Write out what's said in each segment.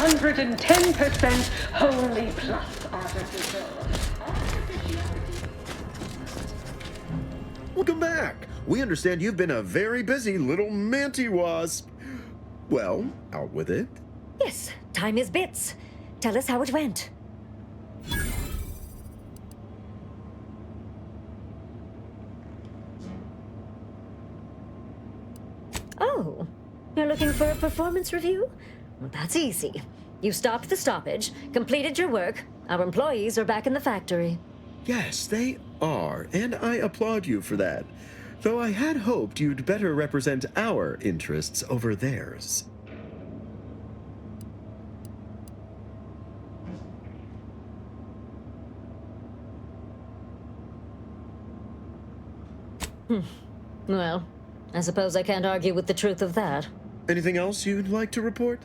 110% wholly plus artificial. Welcome back. We understand you've been a very busy little manty-wasp. Well, out with it. Yes, time is bits. Tell us how it went. Oh, you're looking for a performance review? Well, that's easy. You stopped the stoppage, completed your work. Our employees are back in the factory. Yes, they are, and I applaud you for that. Though I had hoped you'd better represent our interests over theirs. Well, I suppose I can't argue with the truth of that. Anything else you'd like to report?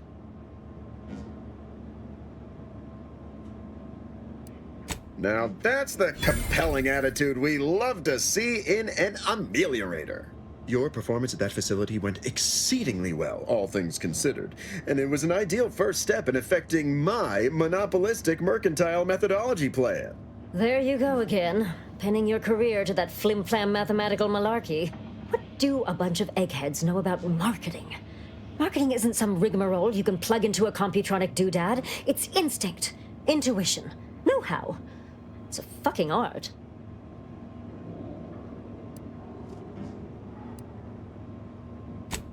Now that's the compelling attitude we love to see in an ameliorator. Your performance at that facility went exceedingly well, all things considered, and it was an ideal first step in effecting my monopolistic mercantile methodology plan. There you go again, pinning your career to that flim-flam mathematical malarkey. What do a bunch of eggheads know about marketing? Marketing isn't some rigmarole you can plug into a computronic doodad. It's instinct, intuition, know-how. It's a fucking art.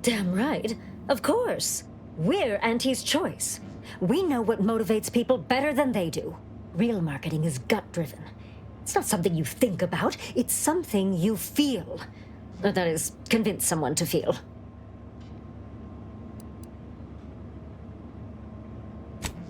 Damn right. Of course. We're Auntie's choice. We know what motivates people better than they do. Real marketing is gut-driven. It's not something you think about. It's something you feel. That is, convince someone to feel.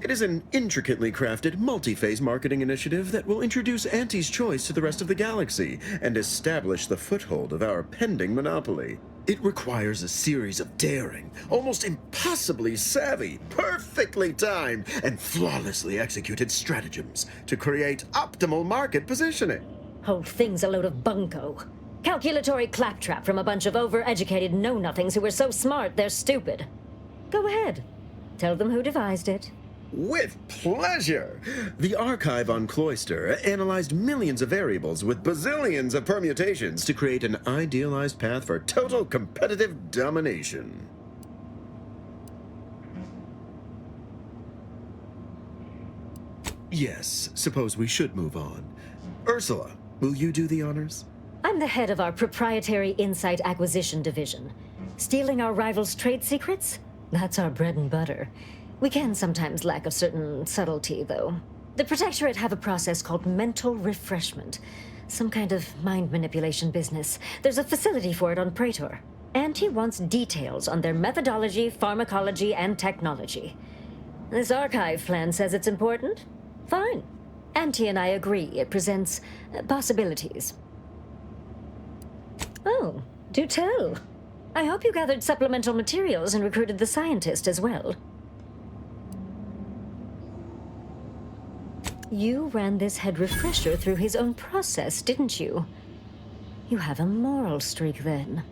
It is an intricately crafted, multi-phase marketing initiative that will introduce Auntie's Choice to the rest of the galaxy and establish the foothold of our pending monopoly. It requires a series of daring, almost impossibly savvy, perfectly timed, and flawlessly executed stratagems to create optimal market positioning. Whole thing's a load of bunco. Calculatory claptrap from a bunch of over-educated know-nothings who are so smart they're stupid. Go ahead. Tell them who devised it. With pleasure! The archive on Cloister analyzed millions of variables with bazillions of permutations to create an idealized path for total competitive domination. Yes, suppose we should move on. Ursula, will you do the honors? I'm the head of our proprietary insight acquisition division. Stealing our rivals' trade secrets? That's our bread and butter. We can sometimes lack a certain subtlety, though. The Protectorate have a process called mental refreshment. Some kind of mind manipulation business. There's a facility for it on Praetor. Auntie wants details on their methodology, pharmacology, and technology. This archive plan says it's important? Fine. Auntie and I agree it presents possibilities. Oh, do tell. I hope you gathered supplemental materials and recruited the scientist as well. You ran this head refresher through his own process, didn't you? You have a moral streak, then.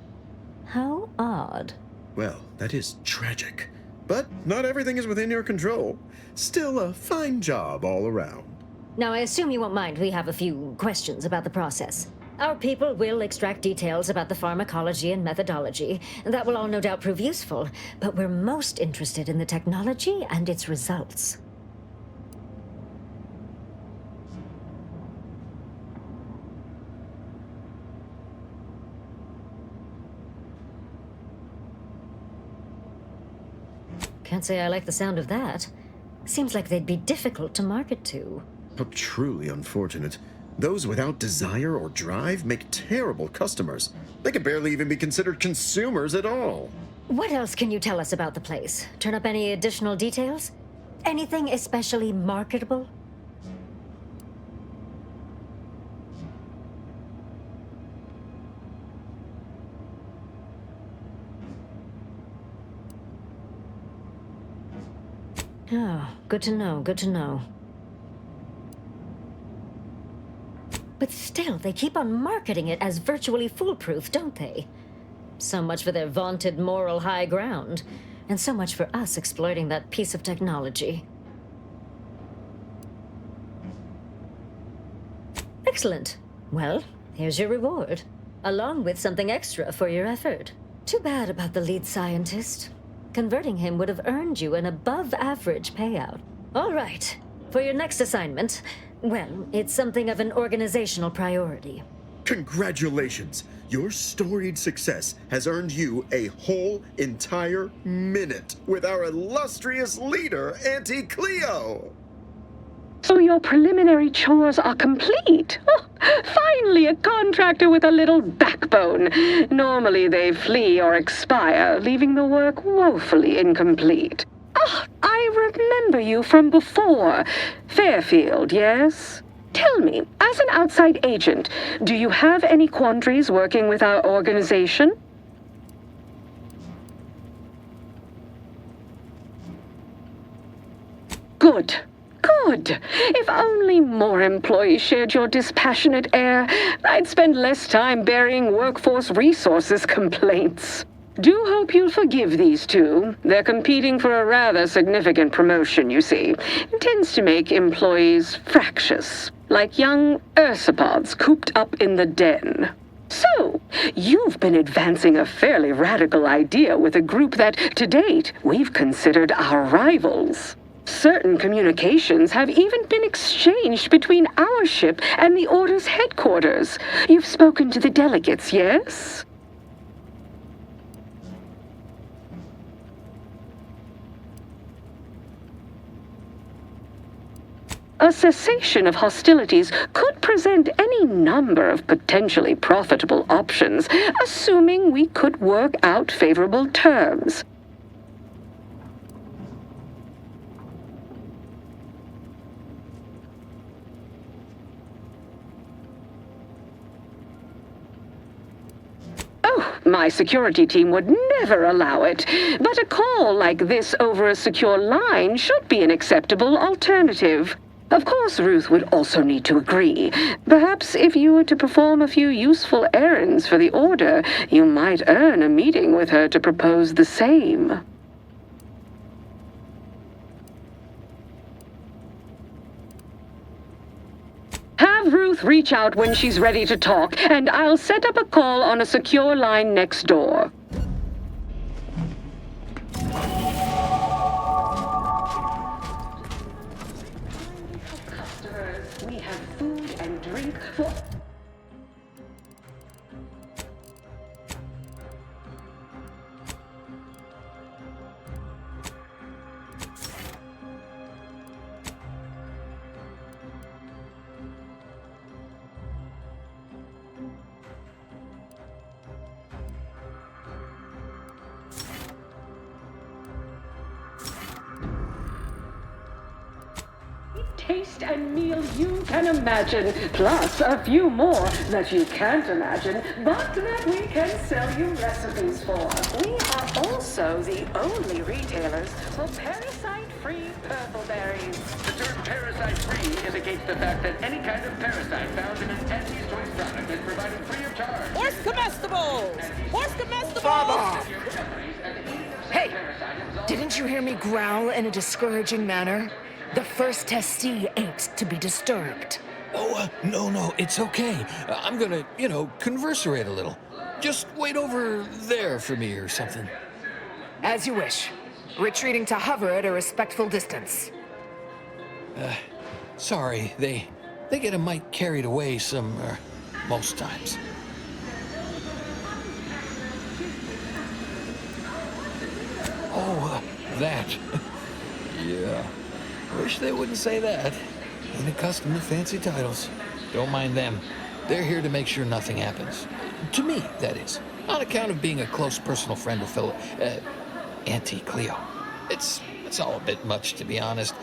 How odd. Well, that is tragic. But not everything is within your control. Still a fine job all around. Now, I assume you won't mind we have a few questions about the process. Our people will extract details about the pharmacology and methodology, and that will all no doubt prove useful, but we're most interested in the technology and its results. Can't say I like the sound of that. Seems like they'd be difficult to market to. How truly unfortunate. Those without desire or drive make terrible customers. They can barely even be considered consumers at all. What else can you tell us about the place? Turn up any additional details? Anything especially marketable? Oh, good to know, good to know. But still, they keep on marketing it as virtually foolproof, don't they? So much for their vaunted moral high ground. And so much for us exploiting that piece of technology. Excellent. Well, here's your reward, along with something extra for your effort. Too bad about the lead scientist. Converting him would have earned you an above-average payout. All right. For your next assignment, well, it's something of an organizational priority. Congratulations! Your storied success has earned you a whole entire minute with our illustrious leader, Auntie Cleo! So your preliminary chores are complete. Oh, finally a contractor with a little backbone. Normally they flee or expire, leaving the work woefully incomplete. Ah, I remember you from before. Fairfield, yes? Tell me, as an outside agent, do you have any quandaries working with our organization? Good. Good. If only more employees shared your dispassionate air, I'd spend less time burying workforce resources complaints. Do hope you'll forgive these two. They're competing for a rather significant promotion, you see. It tends to make employees fractious, like young ursopods cooped up in the den. So, you've been advancing a fairly radical idea with a group that, to date, we've considered our rivals. Certain communications have even been exchanged between our ship and the Order's headquarters. You've spoken to the delegates, yes? A cessation of hostilities could present any number of potentially profitable options, assuming we could work out favorable terms. Oh, my security team would never allow it, but a call like this over a secure line should be an acceptable alternative. Of course, Ruth would also need to agree. Perhaps if you were to perform a few useful errands for the Order, you might earn a meeting with her to propose the same. Have Ruth reach out when she's ready to talk, and I'll set up a call on a secure line next door. We have food and drink for... Taste and meal you can imagine, plus a few more that you can't imagine, but that we can sell you recipes for. We are also the only retailers for parasite-free purple berries. The term parasite-free indicates the fact that any kind of parasite found in an Auntie's Choice product is provided free of charge. Horse comestibles! Horse comestibles! Hey! Didn't you hear me growl in a discouraging manner? The first testee ain't to be disturbed. Oh, no, it's okay. I'm gonna, converserate a little. Just wait over there for me or something. As you wish. Retreating to hover at a respectful distance. Sorry, they get a mite carried away most times. Oh, that. Yeah. Wish they wouldn't say that. Ain't accustomed to fancy titles. Don't mind them. They're here to make sure nothing happens. To me, that is. On account of being a close personal friend of Auntie Cleo. It's all a bit much, to be honest.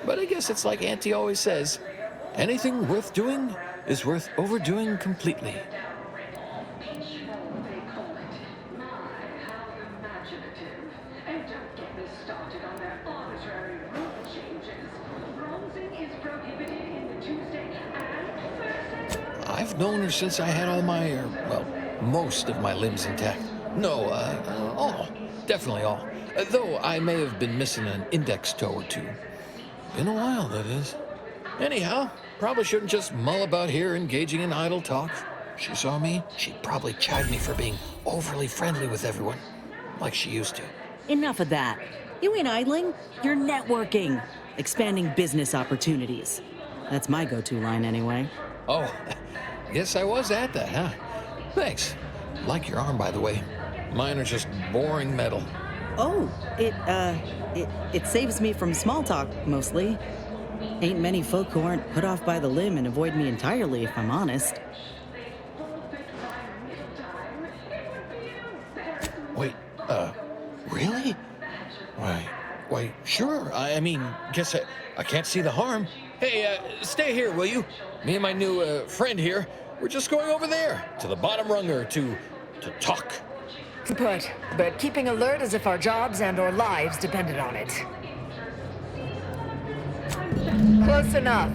But I guess it's like Auntie always says, anything worth doing is worth overdoing completely. I've known her since I had all most of my limbs intact. No, all. Definitely all. Though I may have been missing an index toe or two. Been a while, that is. Anyhow, probably shouldn't just mull about here engaging in idle talk. If she saw me, she'd probably chide me for being overly friendly with everyone, like she used to. Enough of that. You ain't idling, you're networking, expanding business opportunities. That's my go-to line anyway. Oh, guess I was at that, huh? Thanks. Like your arm, by the way. Mine are just boring metal. Oh, it saves me from small talk, mostly. Ain't many folk who aren't put off by the limb and avoid me entirely, if I'm honest. Wait, really? Why, sure. I mean, guess I can't see the harm. Hey, stay here, will you? Me and my new, friend here, we're just going over there, to the bottom runger, to talk. Kaput, but keeping alert as if our jobs and our lives depended on it. Close enough.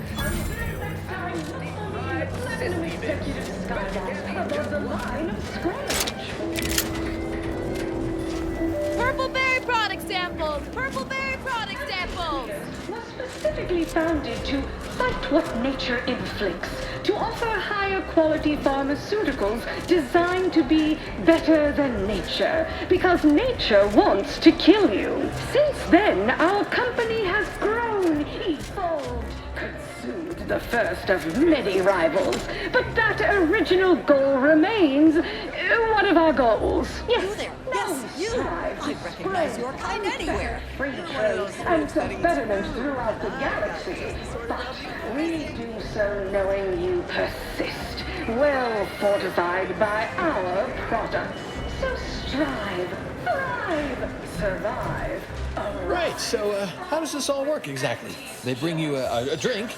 Purple berry product samples! Purple berry product samples! Was specifically founded to fight what nature inflicts, to offer higher quality pharmaceuticals designed to be better than nature, because nature wants to kill you. Since then, our company has grown, evolved, consumed the first of many rivals. But that original goal remains one of our goals. Yes, Yes, you! I recognize your kind anywhere. Free trade and for betterment throughout the galaxy. But we do so knowing you persist, well fortified by our products. So strive, thrive, survive. Right, so, how does this all work exactly? They bring you a drink,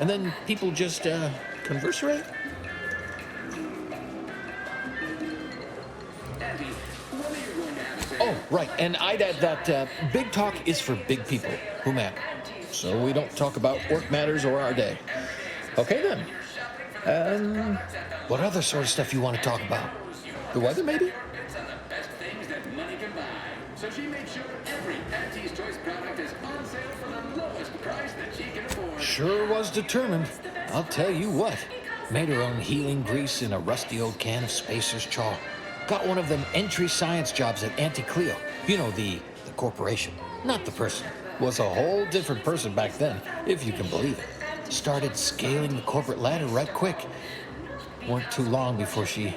and then people just, conversate? Oh, right, and I'd add that big talk is for big people who matter. So we don't talk about work matters or our day. Okay, then. What other sort of stuff you want to talk about? The weather, maybe? So she made sure every Auntie's Choice product is on sale for the lowest price that she can afford. Sure was determined. I'll tell you what. Made her own healing grease in a rusty old can of Spacer's Chaw. Got one of them entry science jobs at Auntie Cleo. You know, the corporation, not the person. Was a whole different person back then, if you can believe it. Started scaling the corporate ladder right quick. Weren't too long before she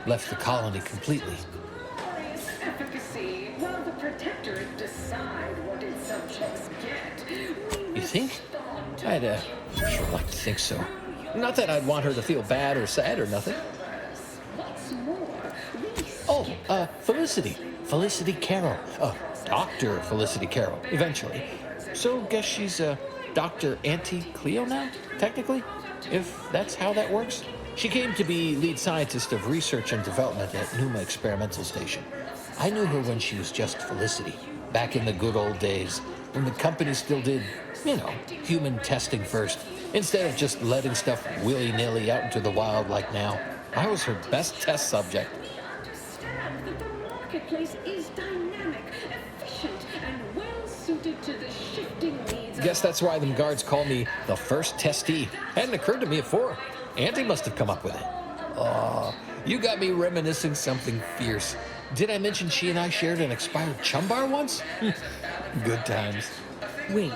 left the colony completely. Efficacy, while the protectorate decide what its subjects get. You think? I'd sure like to think so. Not that I'd want her to feel bad or sad or nothing. What's more, Oh, Felicity. Felicity Carroll. Dr. Felicity Carroll, eventually. So guess she's, Dr. Auntie Cleo now, technically? If that's how that works? She came to be lead scientist of research and development at Numa Experimental Station. I knew her when she was just Felicity, back in the good old days, when the company still did, you know, human testing first, instead of just letting stuff willy-nilly out into the wild like now. I was her best test subject. the marketplace is dynamic, efficient, and well-suited to the shifting needs Guess that's why them guards call me the first testee. Hadn't occurred to me before. Auntie must have come up with it. Oh, you got me reminiscing something fierce. Did I mention she and I shared an expired chum bar once? Good times. Wait,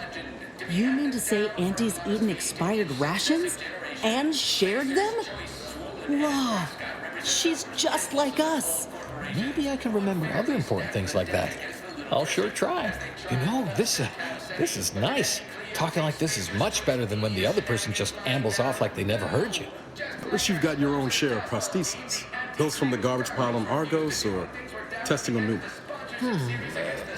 you mean to say Auntie's eaten expired rations? And shared them? Wow, she's just like us. Maybe I can remember other important things like that. I'll sure try. You know, this is nice. Talking like this is much better than when the other person just ambles off like they never heard you. At least you've got your own share of prostheses. Those from the garbage pile on Argos or testing on Numa?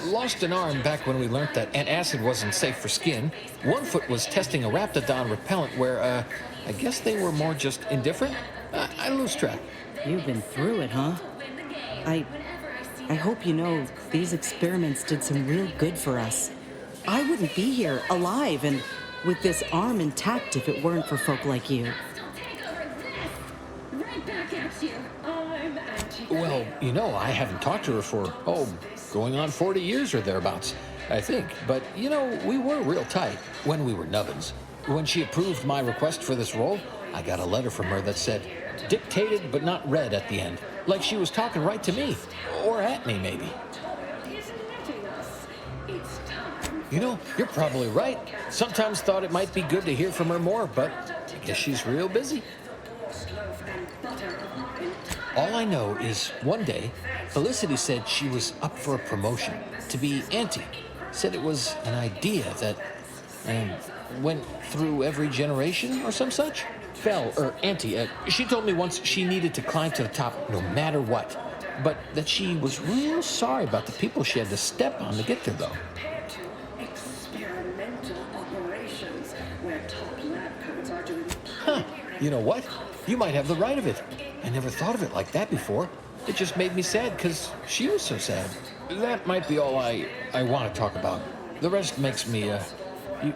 Lost an arm back when we learned that antacid wasn't safe for skin. One foot was testing a raptidon repellent where, I guess they were more just indifferent. I lose track. You've been through it, huh? I hope you know these experiments did some real good for us. I wouldn't be here alive and with this arm intact if it weren't for folk like you. Right back at you. I'm Well, you know, I haven't talked to her for, going on 40 years or thereabouts, I think. But, you know, we were real tight when we were nubbins. When she approved my request for this role, I got a letter from her that said, dictated but not read at the end. Like she was talking right to me. Or at me, maybe. You know, you're probably right. Sometimes thought it might be good to hear from her more, but I guess she's real busy. All I know is one day, Felicity said she was up for a promotion to be auntie. Said it was an idea that went through every generation or some such. Auntie, she told me once she needed to climb to the top no matter what. But that she was real sorry about the people she had to step on to get there, though. Huh. You know what? You might have the right of it. I never thought of it like that before. It just made me sad because she was so sad. That might be all I want to talk about. The rest makes me, you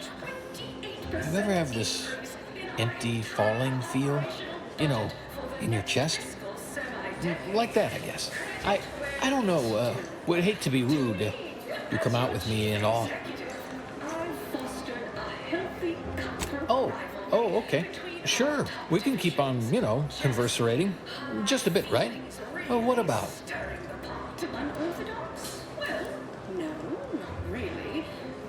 ever have this empty falling feel? You know, in your chest? Like that, I guess. I don't know, would hate to be rude. You come out with me and all. Oh, okay. Sure, we can keep on, you know, converserating. Just a bit, right? Well, what about? No, not really.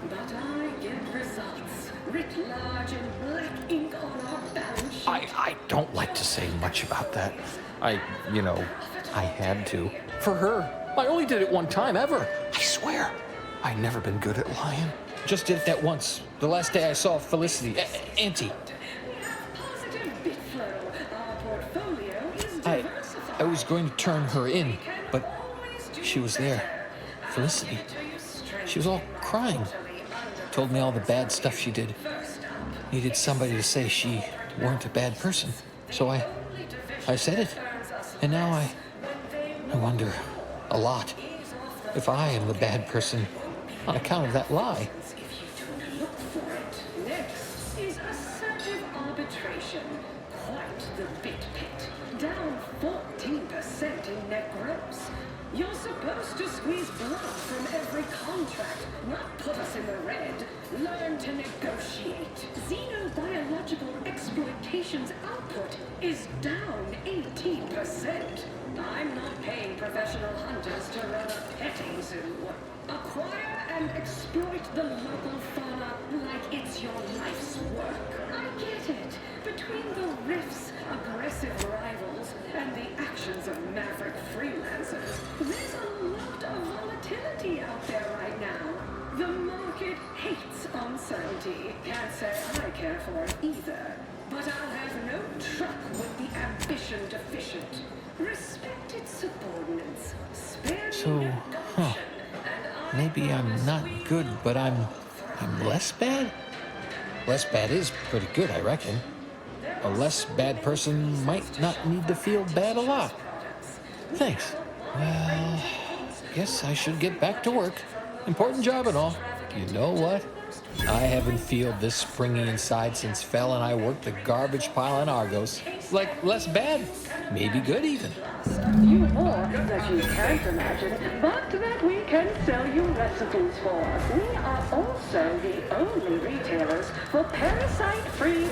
But I get results writ large in black ink on our balance sheet. I don't like to say much about that. I had to. For her. I only did it one time ever. I swear. I've never been good at lying. Just did it that once. The last day I saw Felicity. Auntie. I was going to turn her in, but she was there. Felicity. She was all crying. Told me all the bad stuff she did. Needed somebody to say she weren't a bad person. So I said it. And now I wonder a lot if I am the bad person on account of that lie. Next is assertive arbitration. Quite the bit pit. Down 14% in net gross. You're supposed to squeeze blood from every contract, not put us in the red. Learn to negotiate. Xenobiological exploitation's output is down 18%. I'm not paying professional hunters to run a petting zoo. Acquire and exploit the local fauna like it's your life's work. I get it. Between the rifts, aggressive rivals, and the actions of maverick freelancers, there's a lot of volatility out there right now. The market hates uncertainty. Can't say I care for it either. But I'll have no truck with the ambition deficient. Respected subordinates. Spare me gumption. Maybe I'm not good, but I'm less bad? Less bad is pretty good, I reckon. A less bad person might not need to feel bad a lot. Thanks. Well, guess I should get back to work. Important job and all. You know what? I haven't felt this springy inside since Fel and I worked the garbage pile in Argos. Like, less bad. Maybe good even. You more that you can't imagine, but that we can sell you recipes for. We are also the only retailers for parasite-free.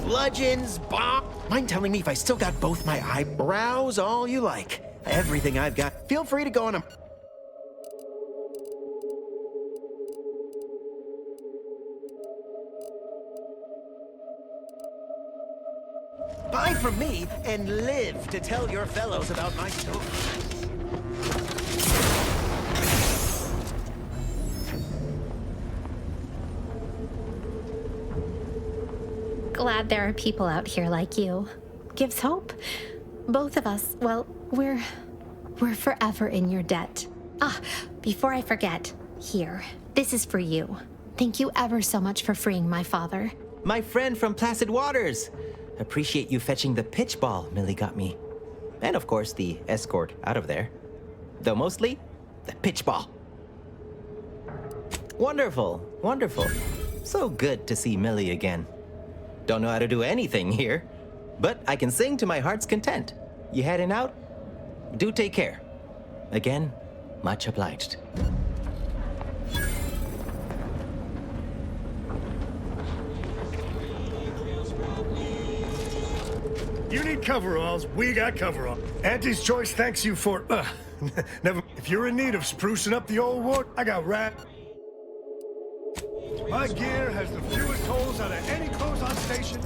bludgeons, bomb. Mind telling me if I still got both my eyebrows? All you like. Everything I've got. Feel free to go on a... Buy from me and live to tell your fellows about my story. Glad there are people out here like you. Gives hope. Both of us, well, we're forever in your debt. Ah, before I forget, here, this is for you. Thank you ever so much for freeing my father. My friend from Placid Waters. Appreciate you fetching the pitch ball Millie got me. And of course, the escort out of there. Though mostly, the pitch ball. Wonderful, wonderful. So good to see Millie again. Don't know how to do anything here, but I can sing to my heart's content. You heading out? Do take care. Again, much obliged. You need coveralls, we got coveralls. Auntie's Choice thanks you for, never. If you're in need of sprucing up the old ward, I got My gear has the fewest holes out of any clothes on station.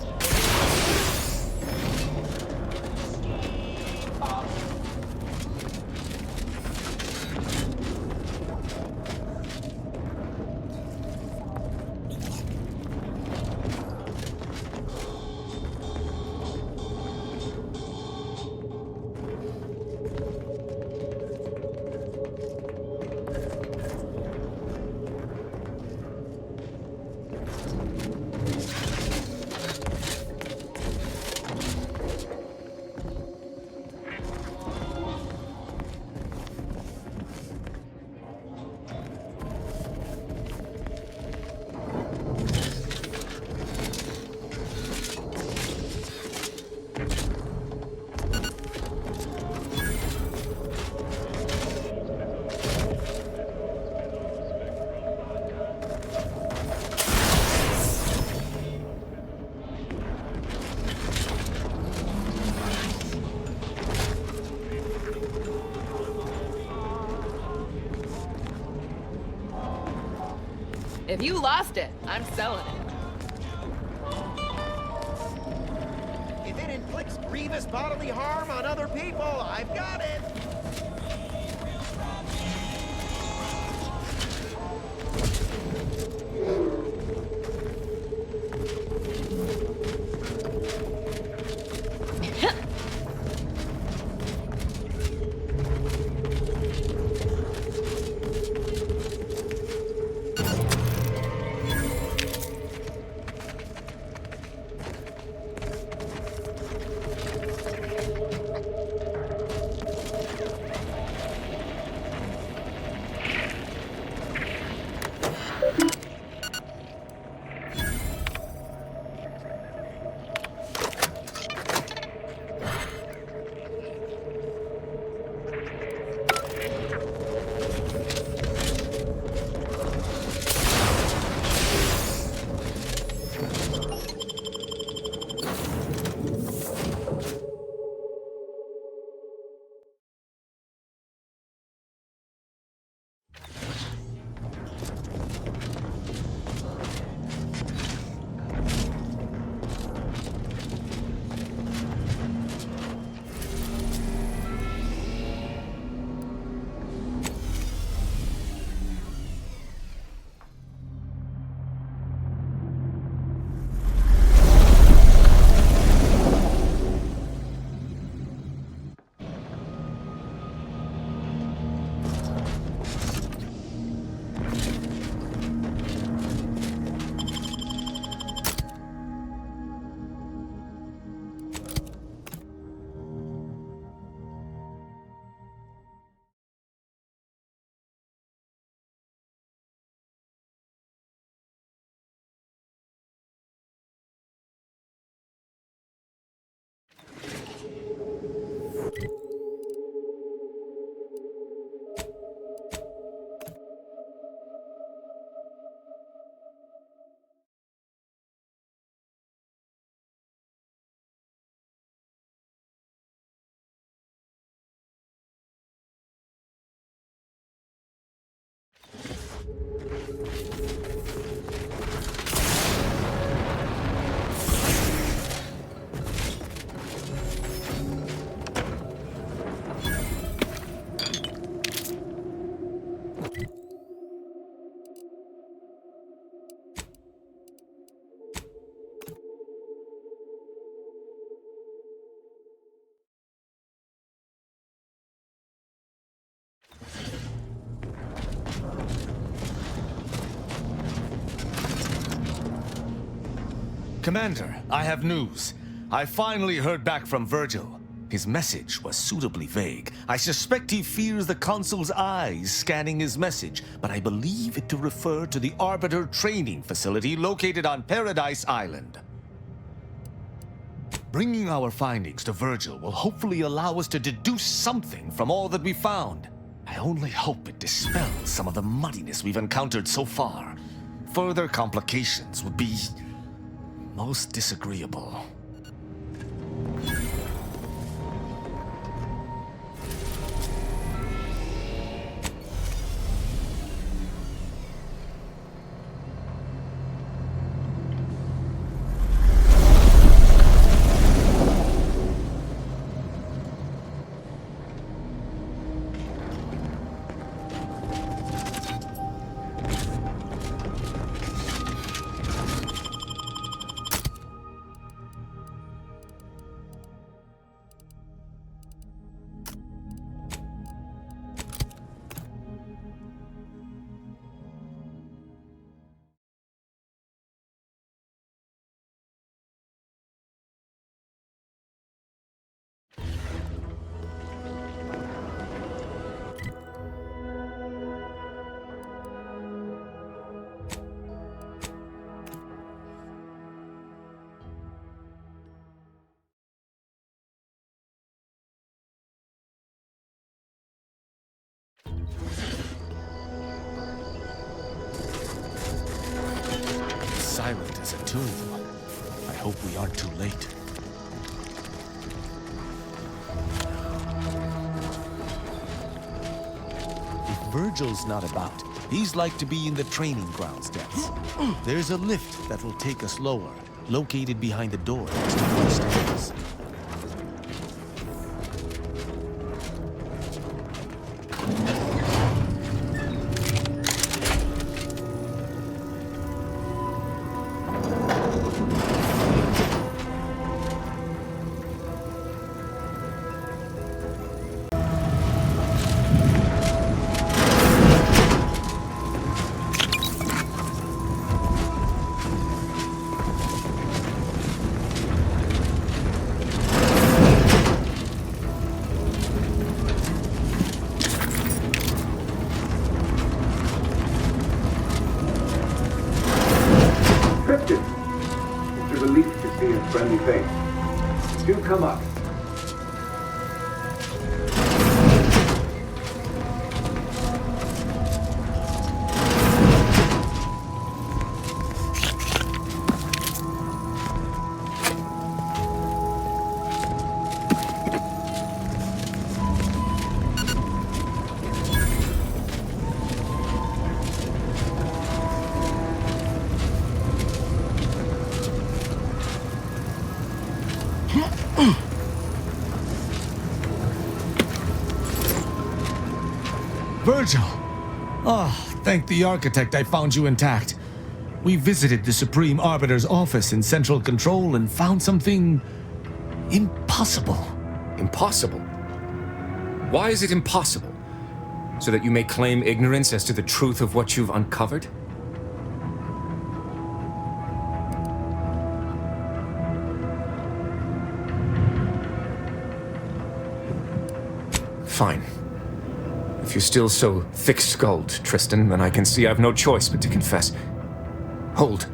If you lost it, I'm selling it. If it inflicts grievous bodily harm on other people, I've got it. Commander, I have news. I finally heard back from Virgil. His message was suitably vague. I suspect he fears the Consul's eyes scanning his message, but I believe it to refer to the Arbiter training facility located on Paradise Island. Bringing our findings to Virgil will hopefully allow us to deduce something from all that we found. I only hope it dispels some of the muddiness we've encountered so far. Further complications would be most disagreeable. Silent as a tomb. I hope we aren't too late. If Virgil's not about, he's like to be in the training grounds depths. There's a lift that will take us lower, located behind the door next to the stairs. Friendly face. Do come up. Virgil! Oh, thank the architect I found you intact. We visited the Supreme Arbiter's office in Central Control and found something impossible. Impossible? Why is it impossible? So that you may claim ignorance as to the truth of what you've uncovered? Fine. If you're still so thick-skulled, Tristan, then I can see I've no choice but to confess. Hold.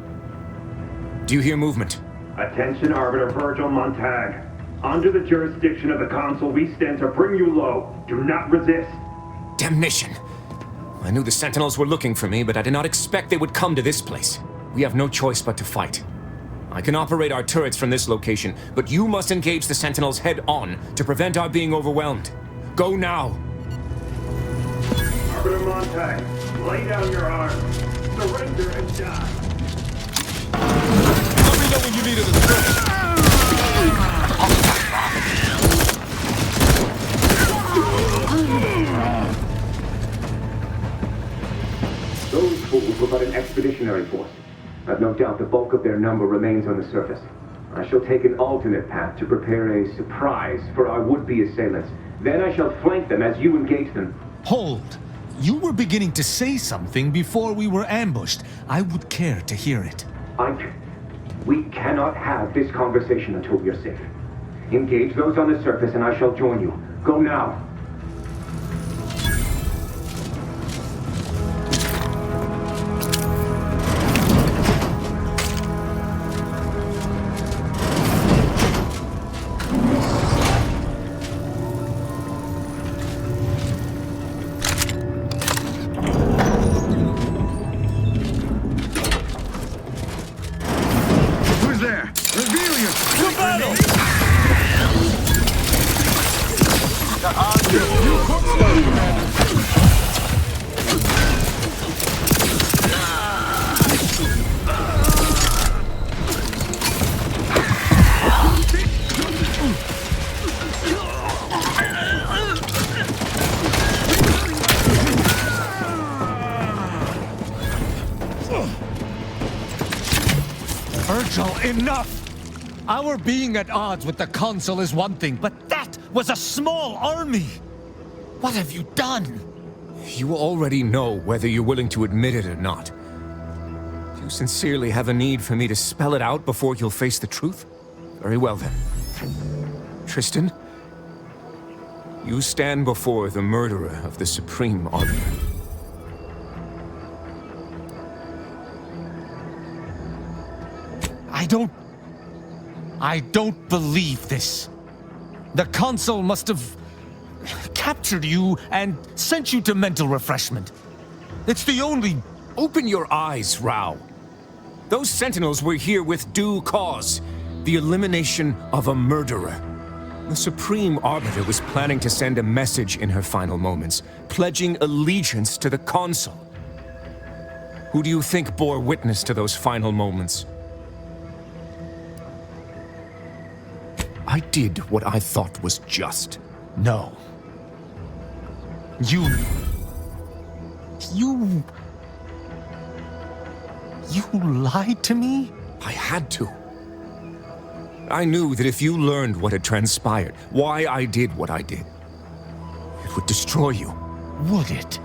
Do you hear movement? Attention, Arbiter Virgil Montag. Under the jurisdiction of the Consul, we stand to bring you low. Do not resist. Damnation! I knew the Sentinels were looking for me, but I did not expect they would come to this place. We have no choice but to fight. I can operate our turrets from this location, but you must engage the Sentinels head-on to prevent our being overwhelmed. Go now! Arbiter Montag, Lay down your arms. Surrender and die. Let me know when you need it. Those fools were but an expeditionary force. I've no doubt the bulk of their number remains on the surface. I shall take an alternate path to prepare a surprise for our would-be assailants. Then I shall flank them as you engage them. Hold! You were beginning to say something before we were ambushed. I would care to hear it. We cannot have this conversation until we are safe. Engage those on the surface and I shall join you. Go now. Virgil, enough! Our being at odds with the Consul is one thing, but that was a small army! What have you done? You already know whether you're willing to admit it or not. Do you sincerely have a need for me to spell it out before you'll face the truth? Very well then. Tristan, you stand before the murderer of the Supreme Arbiter. I don't believe this. The Consul must have captured you and sent you to mental refreshment. It's the only... Open your eyes, Rao. Those Sentinels were here with due cause. The elimination of a murderer. The Supreme Arbiter was planning to send a message in her final moments, pledging allegiance to the Consul. Who do you think bore witness to those final moments? I did what I thought was just. No. You lied to me? I had to. I knew that if you learned what had transpired, why I did what I did, it would destroy you. Would it?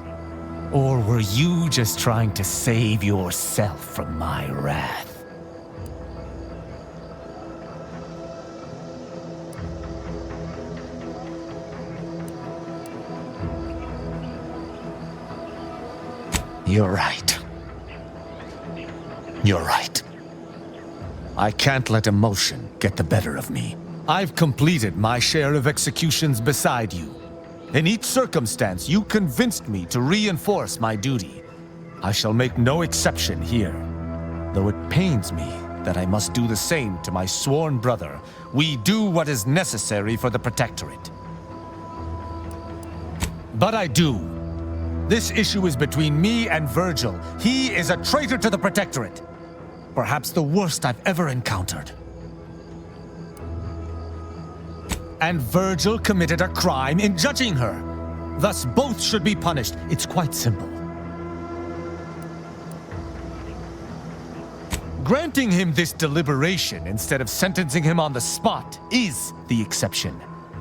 Or were you just trying to save yourself from my wrath? You're right. You're right. I can't let emotion get the better of me. I've completed my share of executions beside you. In each circumstance, you convinced me to reinforce my duty. I shall make no exception here. Though it pains me that I must do the same to my sworn brother, we do what is necessary for the Protectorate. But I do. This issue is between me and Virgil. He is a traitor to the Protectorate. Perhaps the worst I've ever encountered. And Virgil committed a crime in judging her. Thus, both should be punished. It's quite simple. Granting him this deliberation instead of sentencing him on the spot is the exception.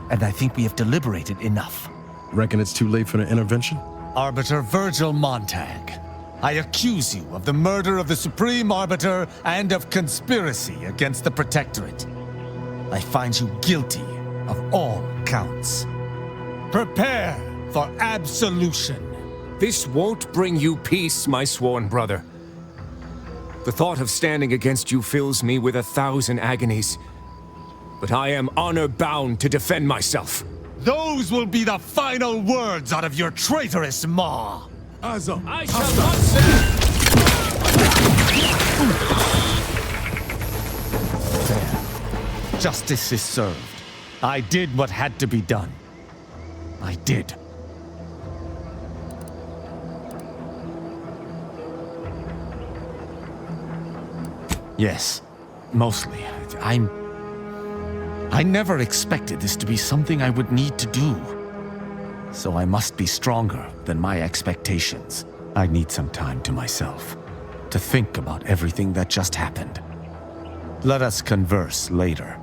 And I think we have deliberated enough. Reckon it's too late for the intervention? Arbiter Virgil Montag, I accuse you of the murder of the Supreme Arbiter and of conspiracy against the Protectorate. I find you guilty of all counts. Prepare for absolution. This won't bring you peace, my sworn brother. The thought of standing against you fills me with 1,000 agonies. But I am honor-bound to defend myself. Those will be the final words out of your traitorous maw. Azo, I shall not say. There. Justice is served. I did what had to be done. I did. Yes, mostly. I never expected this to be something I would need to do. So I must be stronger than my expectations. I need some time to myself, to think about everything that just happened. Let us converse later.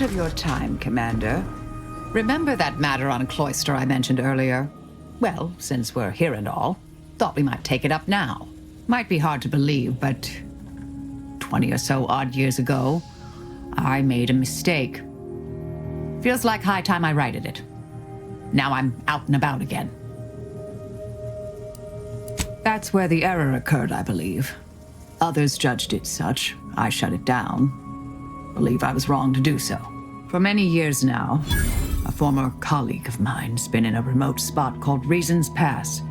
Of your time, Commander. Remember that matter on Cloister I mentioned earlier? Well, since we're here and all, thought we might take it up now. Might be hard to believe, but 20 or so odd years ago, I made a mistake. Feels like high time I righted it. Now I'm out and about again. That's where the error occurred, I believe. Others judged it such. I shut it down. Believe I was wrong to do so. For many years now, a former colleague of mine's been in a remote spot called Reasons Pass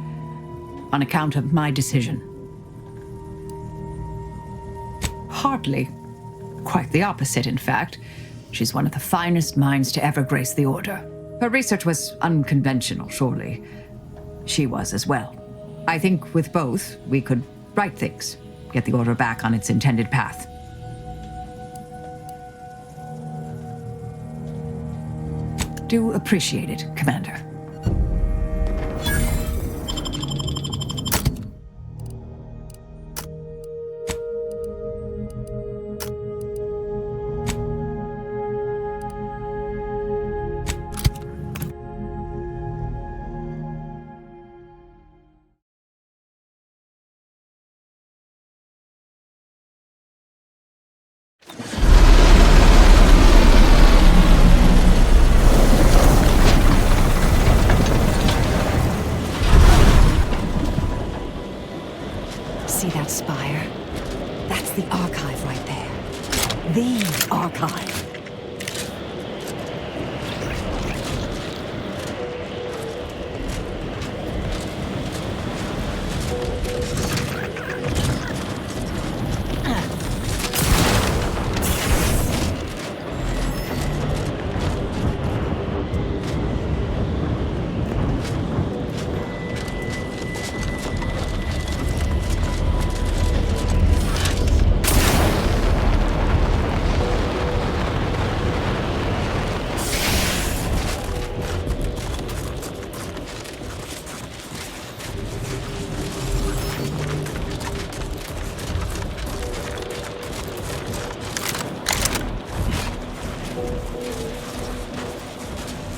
on account of my decision. Hardly. Quite the opposite, in fact. She's one of the finest minds to ever grace the Order. Her research was unconventional, surely. She was as well. I think with both, we could right things, get the Order back on its intended path. Do appreciate it, Commander. See that spire? That's the archive right there. The archive.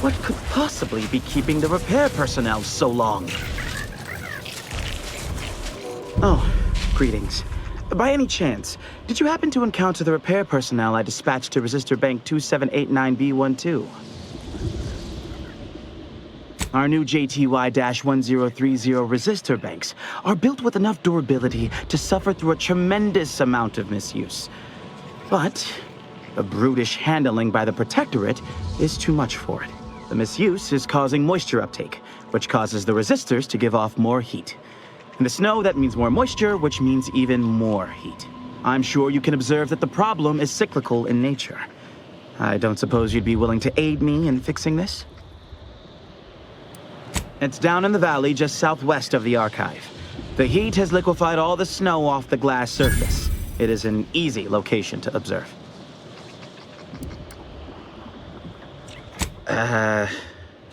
What could possibly be keeping the repair personnel so long? Oh, greetings. By any chance, did you happen to encounter the repair personnel I dispatched to Resistor Bank 2789B12? Our new JTY-1030 resistor banks are built with enough durability to suffer through a tremendous amount of misuse. But the brutish handling by the Protectorate is too much for it. The misuse is causing moisture uptake, which causes the resistors to give off more heat. In the snow, that means more moisture, which means even more heat. I'm sure you can observe that the problem is cyclical in nature. I don't suppose you'd be willing to aid me in fixing this? It's down in the valley just southwest of the archive. The heat has liquefied all the snow off the glass surface. It is an easy location to observe.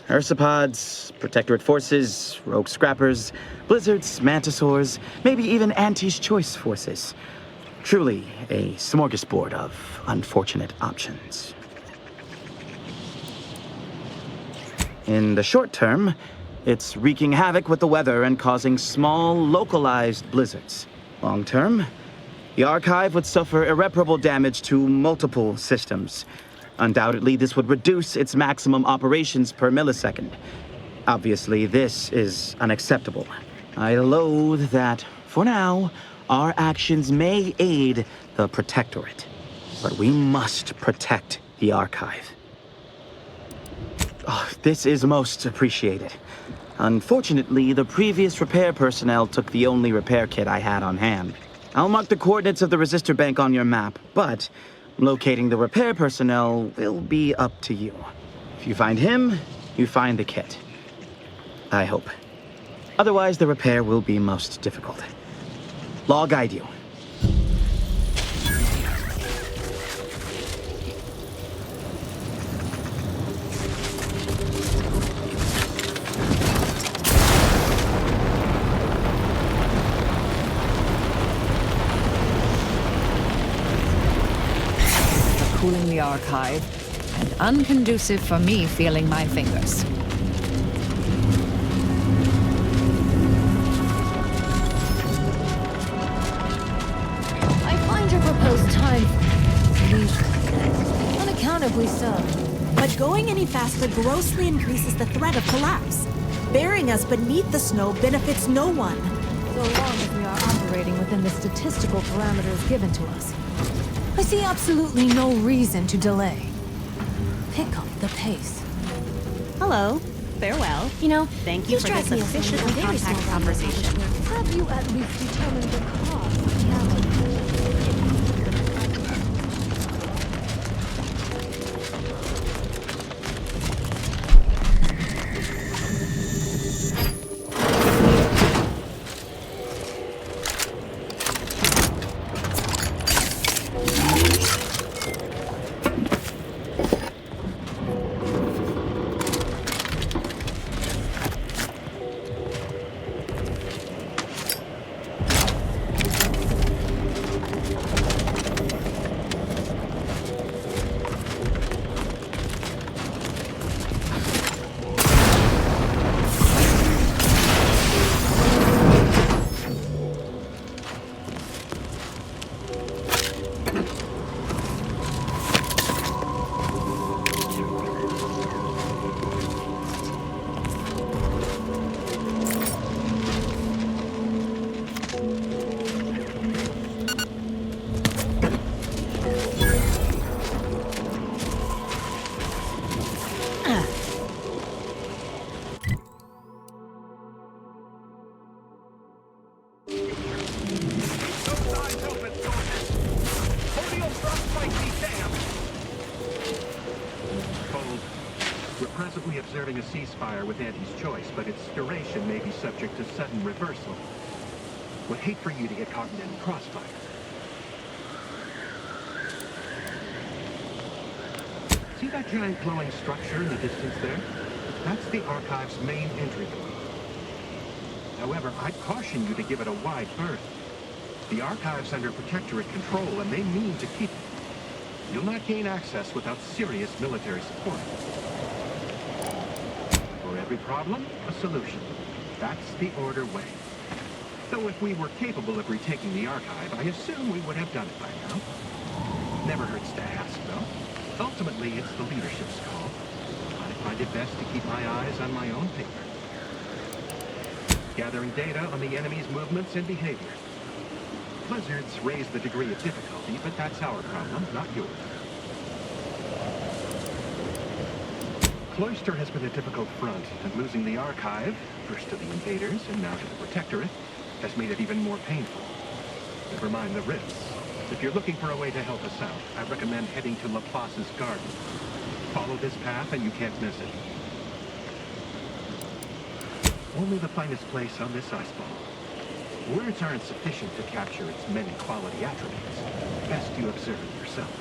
Ursopods, Protectorate forces, rogue scrappers, blizzards, mantisaurs, maybe even Auntie's choice forces. Truly a smorgasbord of unfortunate options. In the short term, it's wreaking havoc with the weather and causing small, localized blizzards. Long term, the archive would suffer irreparable damage to multiple systems. Undoubtedly, this would reduce its maximum operations per millisecond. Obviously, this is unacceptable. I loathe that, for now, our actions may aid the Protectorate. But we must protect the archive. Oh, this is most appreciated. Unfortunately, the previous repair personnel took the only repair kit I had on hand. I'll mark the coordinates of the resistor bank on your map, but locating the repair personnel will be up to you. If you find him, you find the kit. I hope. Otherwise, the repair will be most difficult. I'll guide you. Cooling the archive, and unconducive for me feeling my fingers. I find your proposed time unaccountably so. But going any faster grossly increases the threat of collapse. Burying us beneath the snow benefits no one. So long as we are operating within the statistical parameters given to us, I see absolutely no reason to delay. Pick up the pace. Hello. Farewell. You know, thank you for this efficiently compact conversation. Have you at least determined the cause of the allergy? Presently observing a ceasefire with Auntie's choice, but its duration may be subject to sudden reversal. Would hate for you to get caught in any crossfire. See that giant glowing structure in the distance there? That's the archive's main entry point. However, I'd caution you to give it a wide berth. The archive's under Protectorate control, and they mean to keep it. You'll not gain access without serious military support. every problem, a solution. That's the Order way. Though if we were capable of retaking the archive, I assume we would have done it by now. Never hurts to ask, though. Ultimately, it's the leadership's call. I find it best to keep my eyes on my own paper. Gathering data on the enemy's movements and behavior. Blizzards raise the degree of difficulty, but that's our problem, not yours. Cloister has been a difficult front, and losing the archive, first to the invaders and now to the Protectorate, has made it even more painful. Never mind the rifts. If you're looking for a way to help us out, I recommend heading to Laplace's garden. Follow this path and you can't miss it. Only the finest place on this ice ball. Words aren't sufficient to capture its many quality attributes. Best you observe it yourself.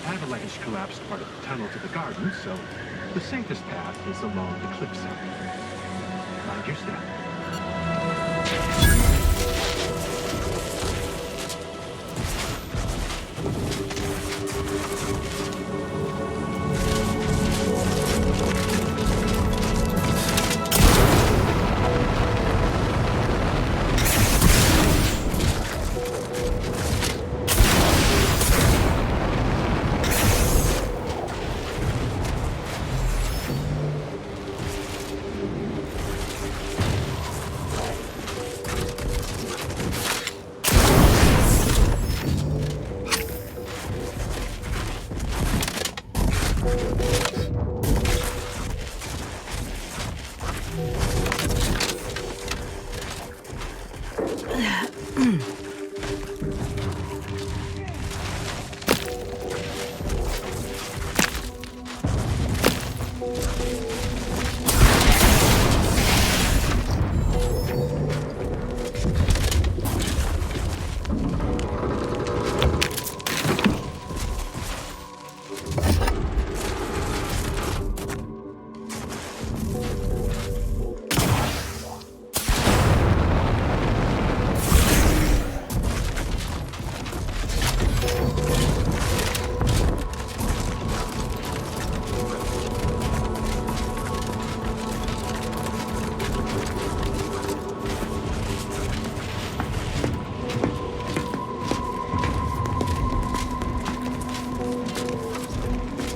Avalanche collapsed part of the tunnel to the garden, so the safest path is along the cliffside. Mind your step.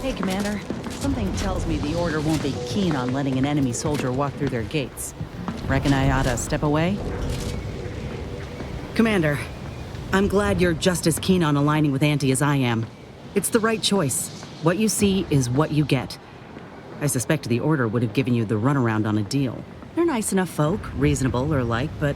Hey, Commander. Something tells me the Order won't be keen on letting an enemy soldier walk through their gates. Reckon I ought to step away? Commander, I'm glad you're just as keen on aligning with Auntie as I am. It's the right choice. What you see is what you get. I suspect the Order would have given you the runaround on a deal. They're nice enough folk, reasonable or like, but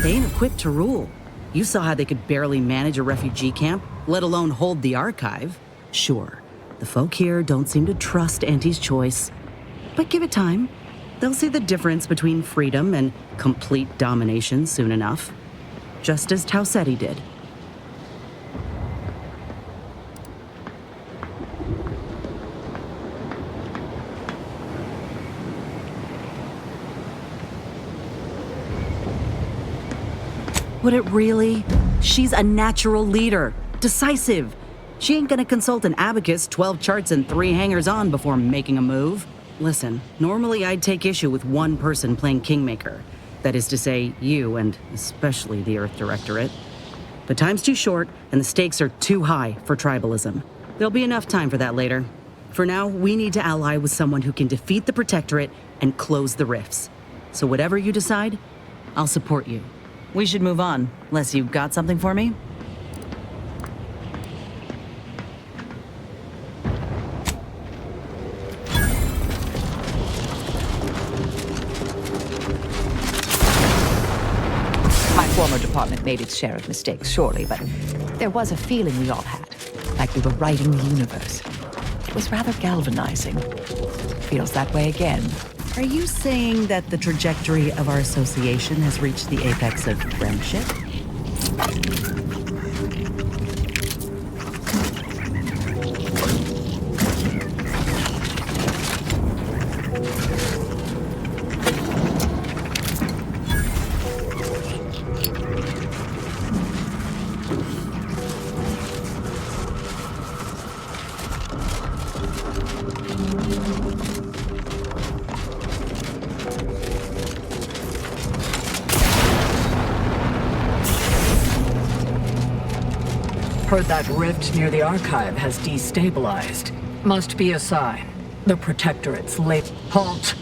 they ain't equipped to rule. You saw how they could barely manage a refugee camp, let alone hold the archive. Sure, the folk here don't seem to trust Auntie's choice. But give it time. They'll see the difference between freedom and complete domination soon enough. Just as Tausetti did. Would it really? She's a natural leader. Decisive. She ain't gonna consult an abacus, 12 charts, and 3 hangers-on before making a move. Listen, normally I'd take issue with one person playing Kingmaker. That is to say, you, and especially the Earth Directorate. But time's too short, and the stakes are too high for tribalism. There'll be enough time for that later. For now, we need to ally with someone who can defeat the Protectorate and close the rifts. So whatever you decide, I'll support you. We should move on, unless you've got something for me. My former department made its share of mistakes, surely, but there was a feeling we all had, like we were writing the universe. It was rather galvanizing. Feels that way again. Are you saying that the trajectory of our association has reached the apex of friendship? Heard that rift near the archive has destabilized. Must be a sign. The Protectorate's late... Halt!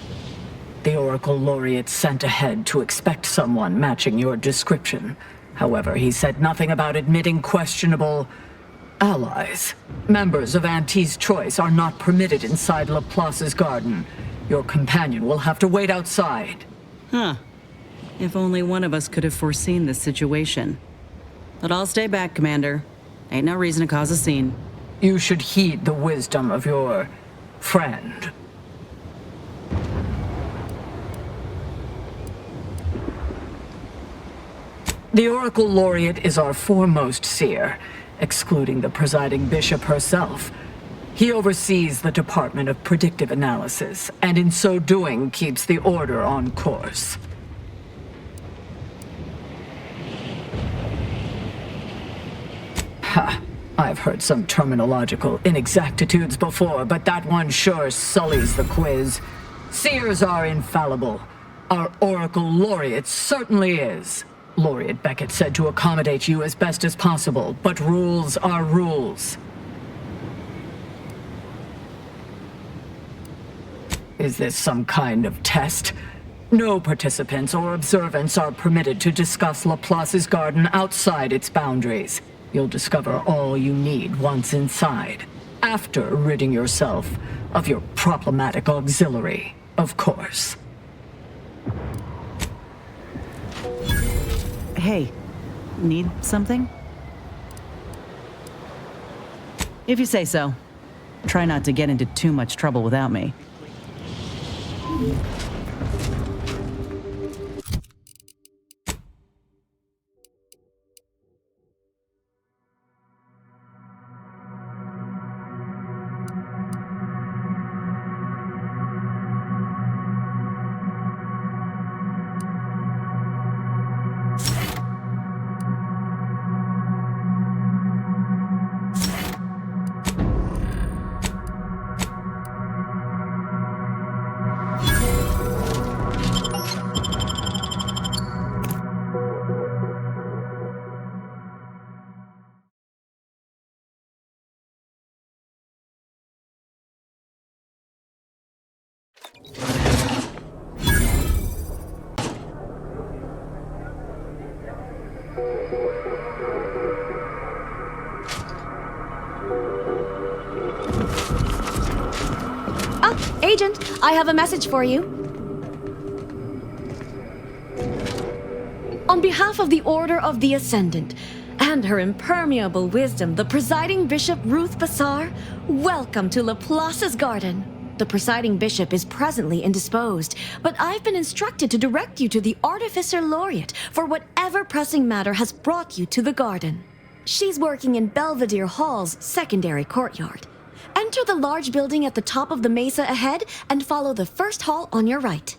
The Oracle Laureate sent ahead to expect someone matching your description. However, he said nothing about admitting questionable... allies. Members of Auntie's Choice are not permitted inside Laplace's garden. Your companion will have to wait outside. Huh. If only one of us could have foreseen this situation. But I'll stay back, Commander. Ain't no reason to cause a scene. You should heed the wisdom of your... friend. The Oracle Laureate is our foremost seer, excluding the presiding bishop herself. He oversees the Department of Predictive Analysis, and in so doing keeps the Order on course. Ha! I've heard some terminological inexactitudes before, but that one sure sullies the quiz. Seers are infallible. Our Oracle Laureate certainly is. Laureate Beckett said to accommodate you as best as possible, but rules are rules. Is this some kind of test? No participants or observants are permitted to discuss Laplace's garden outside its boundaries. You'll discover all you need once inside, after ridding yourself of your problematic auxiliary, of course. Hey, need something? If you say so. Try not to get into too much trouble without me. Agent, I have a message for you. On behalf of the Order of the Ascendant and her impermeable wisdom, the presiding bishop Ruth Bassar, welcome to Laplace's garden. The presiding bishop is presently indisposed, but I've been instructed to direct you to the Artificer Laureate for whatever pressing matter has brought you to the garden. She's working in Belvedere Hall's secondary courtyard. Enter the large building at the top of the mesa ahead and follow the first hall on your right.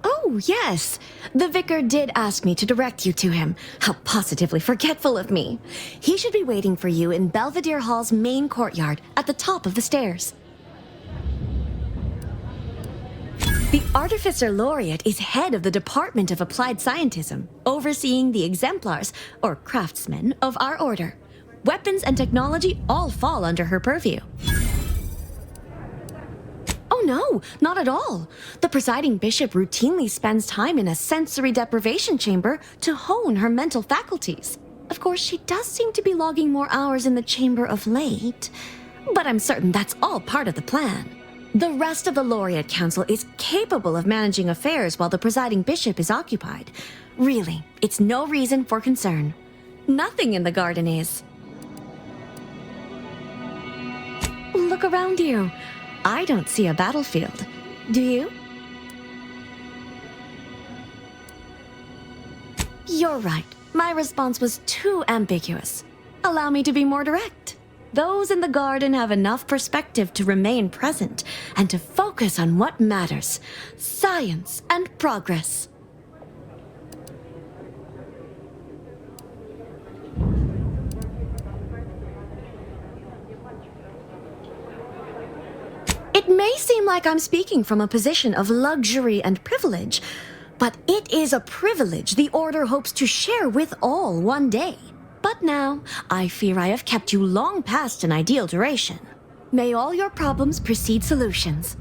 Oh, yes. The vicar did ask me to direct you to him. How positively forgetful of me. He should be waiting for you in Belvedere Hall's main courtyard at the top of the stairs. The Artificer Laureate is head of the Department of Applied Scientism, overseeing the exemplars, or craftsmen, of our order. Weapons and technology all fall under her purview. Oh no, not at all. The presiding bishop routinely spends time in a sensory deprivation chamber to hone her mental faculties. Of course, she does seem to be logging more hours in the chamber of late, but I'm certain that's all part of the plan. The rest of the Laureate Council is capable of managing affairs while the presiding bishop is occupied. Really, it's no reason for concern. Nothing in the garden is. Look around you. I don't see a battlefield. Do you? You're right. My response was too ambiguous. Allow me to be more direct. Those in the garden have enough perspective to remain present and to focus on what matters: science and progress. It may seem like I'm speaking from a position of luxury and privilege, but it is a privilege the Order hopes to share with all one day. But now, I fear I have kept you long past an ideal duration. May all your problems precede solutions.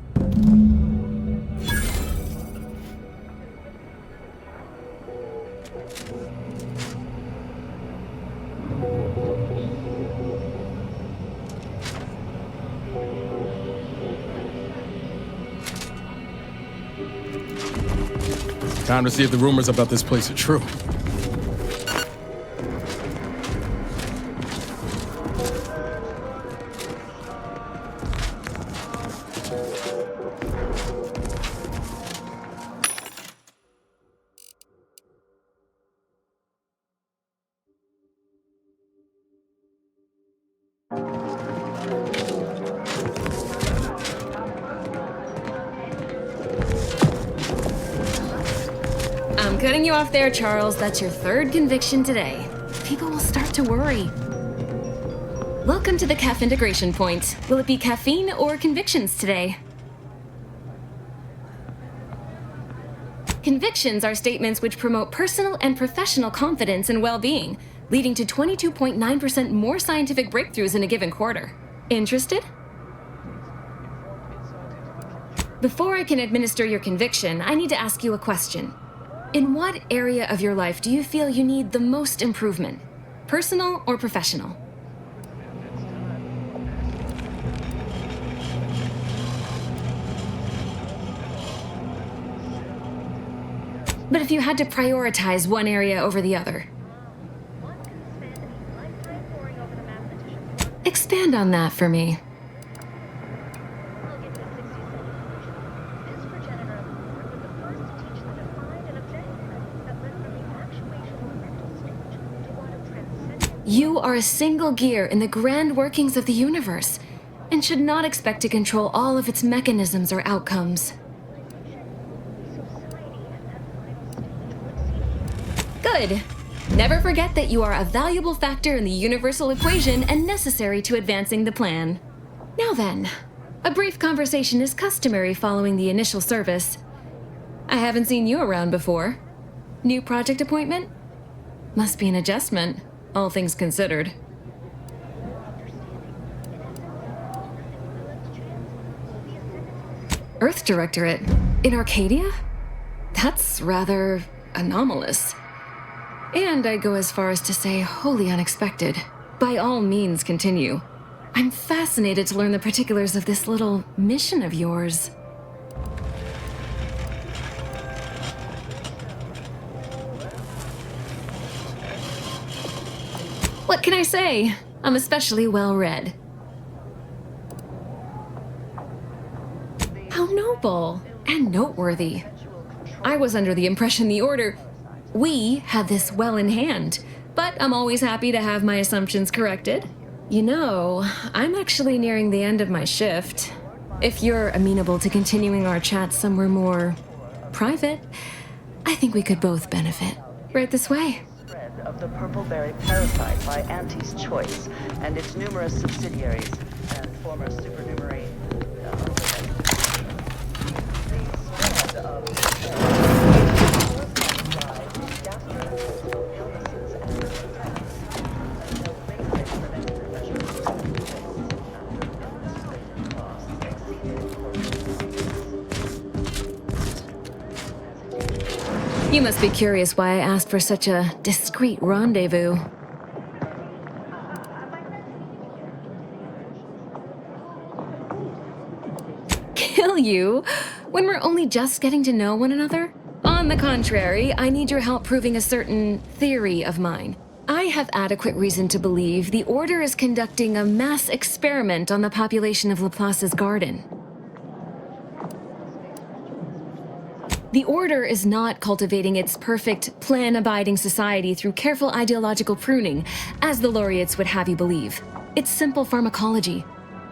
Time to see if the rumors about this place are true. I'm cutting you off there, Charles. That's your third conviction today. People will start to worry. Welcome to the CAF integration point. Will it be caffeine or convictions today? Convictions are statements which promote personal and professional confidence and well-being, leading to 22.9% more scientific breakthroughs in a given quarter. Interested? Before I can administer your conviction, I need to ask you a question. In what area of your life do you feel you need the most improvement? Personal or professional? But if you had to prioritize one area over the other? Expand on that for me. You are a single gear in the grand workings of the universe, and should not expect to control all of its mechanisms or outcomes. Good. Never forget that you are a valuable factor in the universal equation and necessary to advancing the plan. Now then, a brief conversation is customary following the initial service. I haven't seen you around before. New project appointment? Must be an adjustment, all things considered. Earth Directorate? In Arcadia? That's rather anomalous. And I'd go as far as to say wholly unexpected. By all means, continue. I'm fascinated to learn the particulars of this little mission of yours. What can I say? I'm especially well-read. How noble and noteworthy. I was under the impression the Order... We had this well in hand, but I'm always happy to have my assumptions corrected. You know, I'm actually nearing the end of my shift. If you're amenable to continuing our chat somewhere more private, I think we could both benefit. Right this way. Of the purple berry parasite by Auntie's Choice and its numerous subsidiaries and former supernumerary. You must be curious why I asked for such a discreet rendezvous. Kill you? When we're only just getting to know one another? On the contrary, I need your help proving a certain theory of mine. I have adequate reason to believe the Order is conducting a mass experiment on the population of Laplace's garden. The Order is not cultivating its perfect, plan-abiding society through careful ideological pruning, as the laureates would have you believe. It's simple pharmacology.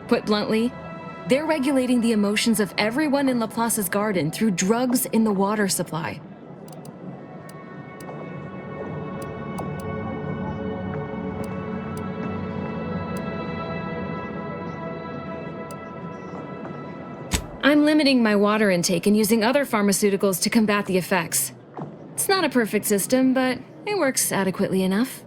Put bluntly, they're regulating the emotions of everyone in Laplace's garden through drugs in the water supply. I'm limiting my water intake and using other pharmaceuticals to combat the effects. It's not a perfect system, but it works adequately enough.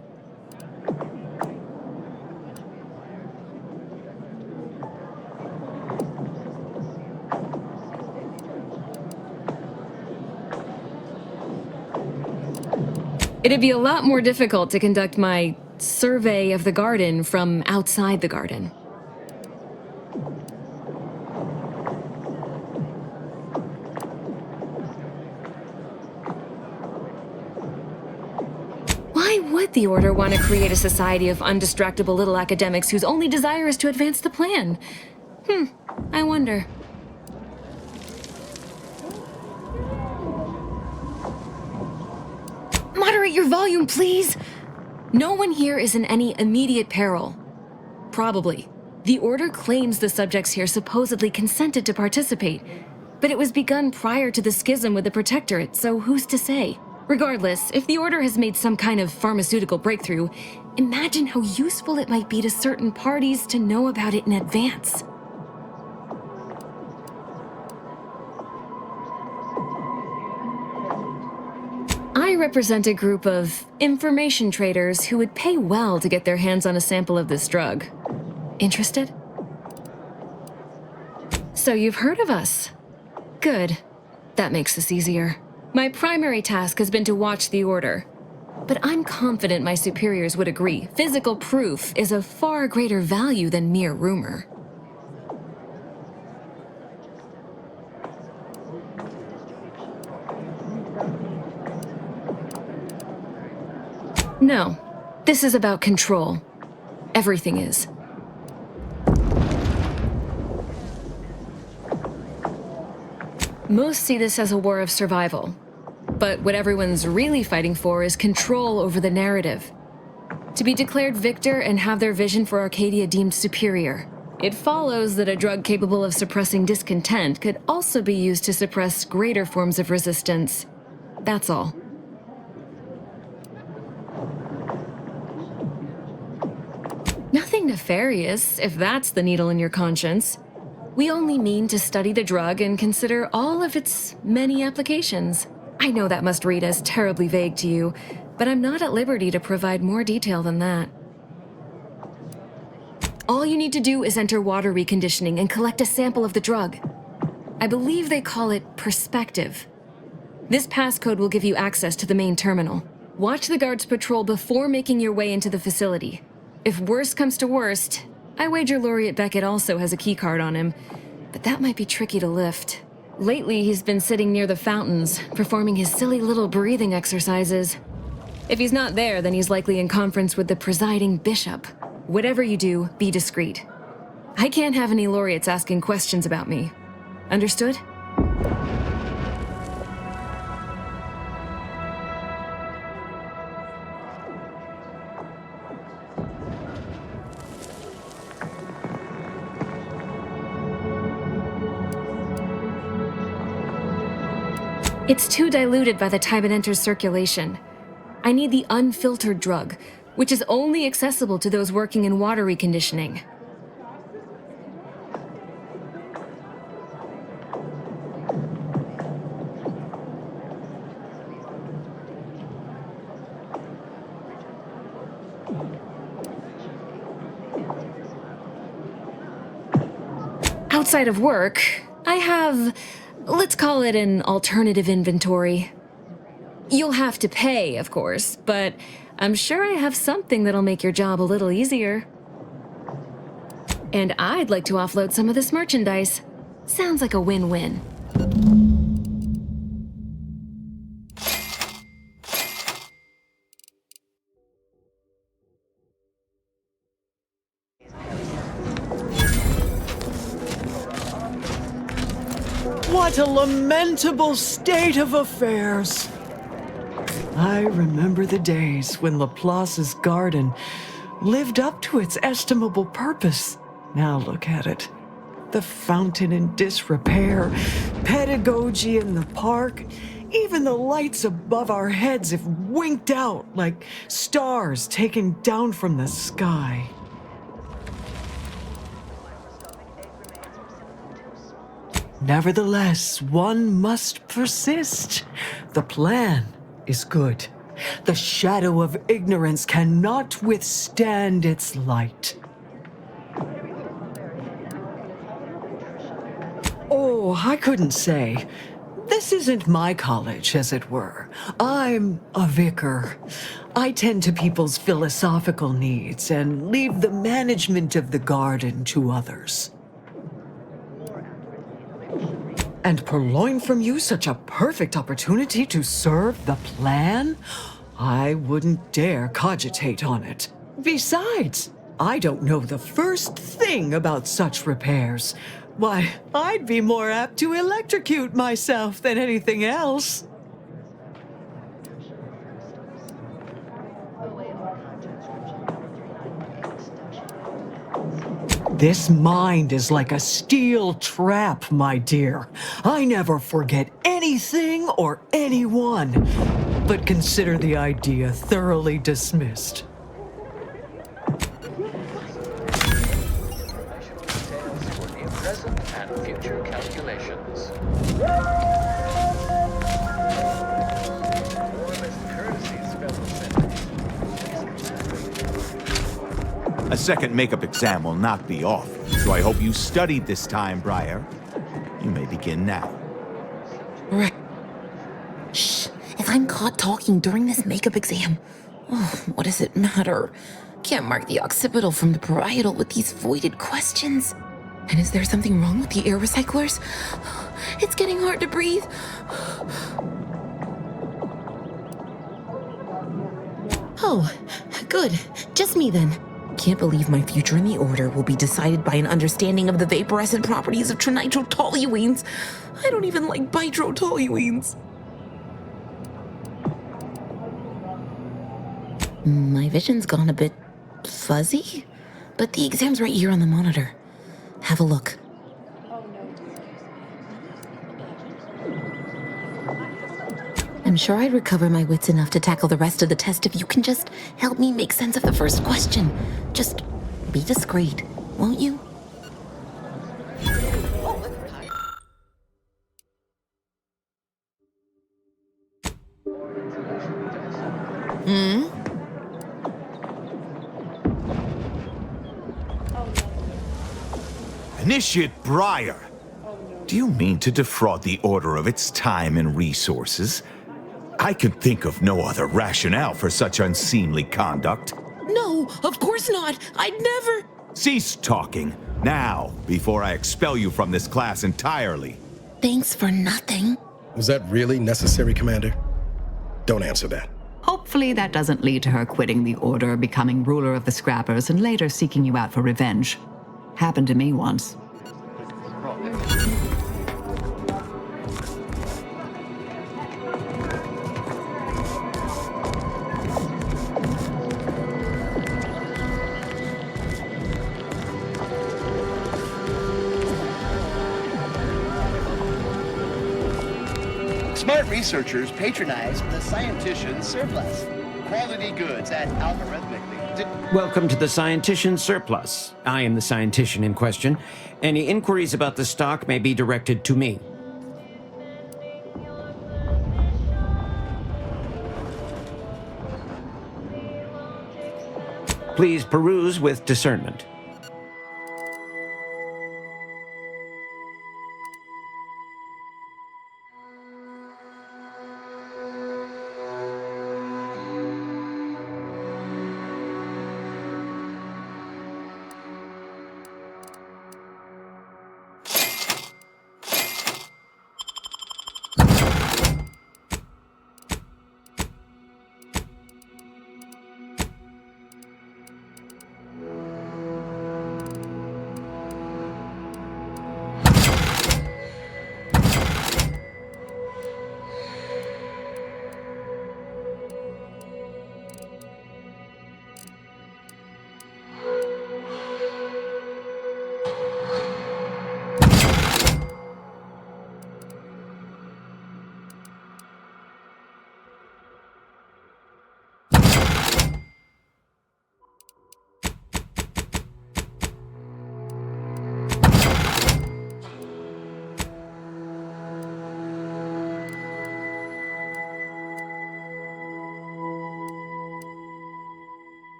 It'd be a lot more difficult to conduct my survey of the garden from outside the garden. Why would the Order want to create a society of undistractable little academics whose only desire is to advance the plan? I wonder. Moderate your volume, please! No one here is in any immediate peril. Probably. The Order claims the subjects here supposedly consented to participate, but it was begun prior to the schism with the Protectorate, so who's to say? Regardless, if the Order has made some kind of pharmaceutical breakthrough, imagine how useful it might be to certain parties to know about it in advance. I represent a group of information traders who would pay well to get their hands on a sample of this drug. Interested? So you've heard of us. Good. That makes this easier. My primary task has been to watch the Order. But I'm confident my superiors would agree. Physical proof is of far greater value than mere rumor. No, this is about control. Everything is. Most see this as a war of survival. But what everyone's really fighting for is control over the narrative. To be declared victor and have their vision for Arcadia deemed superior. It follows that a drug capable of suppressing discontent could also be used to suppress greater forms of resistance. That's all. Nothing nefarious, if that's the needle in your conscience. We only mean to study the drug and consider all of its many applications. I know that must read as terribly vague to you, but I'm not at liberty to provide more detail than that. All you need to do is enter water reconditioning and collect a sample of the drug. I believe they call it perspective. This passcode will give you access to the main terminal. Watch the guards patrol before making your way into the facility. If worst comes to worst, I wager Laureate Beckett also has a keycard on him, but that might be tricky to lift. Lately, he's been sitting near the fountains, performing his silly little breathing exercises. If he's not there, then he's likely in conference with the presiding bishop. Whatever you do, be discreet. I can't have any laureates asking questions about me. Understood? It's too diluted by the time it enters circulation. I need the unfiltered drug, which is only accessible to those working in water reconditioning. Outside of work, I have, let's call it an alternative inventory. You'll have to pay, of course, but I'm sure I have something that'll make your job a little easier. And I'd like to offload some of this merchandise. Sounds like a win-win. What a lamentable state of affairs! I remember the days when Laplace's garden lived up to its estimable purpose. Now look at it. The fountain in disrepair, pedagogy in the park, even the lights above our heads have winked out like stars taken down from the sky. Nevertheless, one must persist. The plan is good. The shadow of ignorance cannot withstand its light. Oh, I couldn't say. This isn't my college, as it were. I'm a vicar. I tend to people's philosophical needs and leave the management of the garden to others. And purloin from you such a perfect opportunity to serve the plan? I wouldn't dare cogitate on it. Besides, I don't know the first thing about such repairs. Why, I'd be more apt to electrocute myself than anything else. This mind is like a steel trap, my dear. I never forget anything or anyone, but consider the idea thoroughly dismissed. Present and future calculations. A second makeup exam will knock me off, so I hope you studied this time, Briar. You may begin now. Right. Shh. If I'm caught talking during this makeup exam, what does it matter? Can't mark the occipital from the parietal with these voided questions. And is there something wrong with the air recyclers? It's getting hard to breathe. Oh, good. Just me then. Can't believe my future in the Order will be decided by an understanding of the vaporescent properties of trinitrotoluenes. I don't even like bitrotoluenes. My vision's gone a bit fuzzy, but the exam's right here on the monitor. Have a look. I'm sure I'd recover my wits enough to tackle the rest of the test if you can just help me make sense of the first question. Just be discreet, won't you? Initiate Briar! Do you mean to defraud the Order of its time and resources? I can think of no other rationale for such unseemly conduct. No, of course not. I'd never... Cease talking, now, before I expel you from this class entirely. Thanks for nothing. Was that really necessary, Commander? Don't answer that. Hopefully that doesn't lead to her quitting the Order, becoming ruler of the Scrappers, and later seeking you out for revenge. Happened to me once. Smart researchers patronize the scientician's surplus. Quality goods at algorithmically... Welcome to the Scientician Surplus. I am the scientician in question. Any inquiries about the stock may be directed to me. Please peruse with discernment.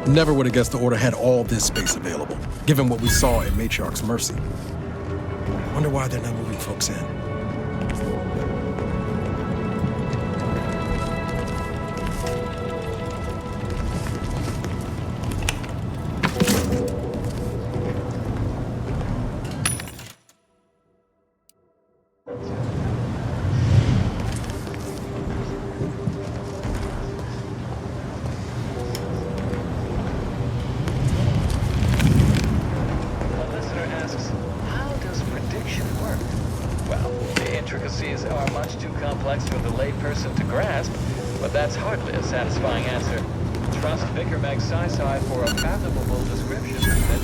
Never would have guessed the Order had all this space available, given what we saw at Matriarch's Mercy. Wonder why they're not moving folks in.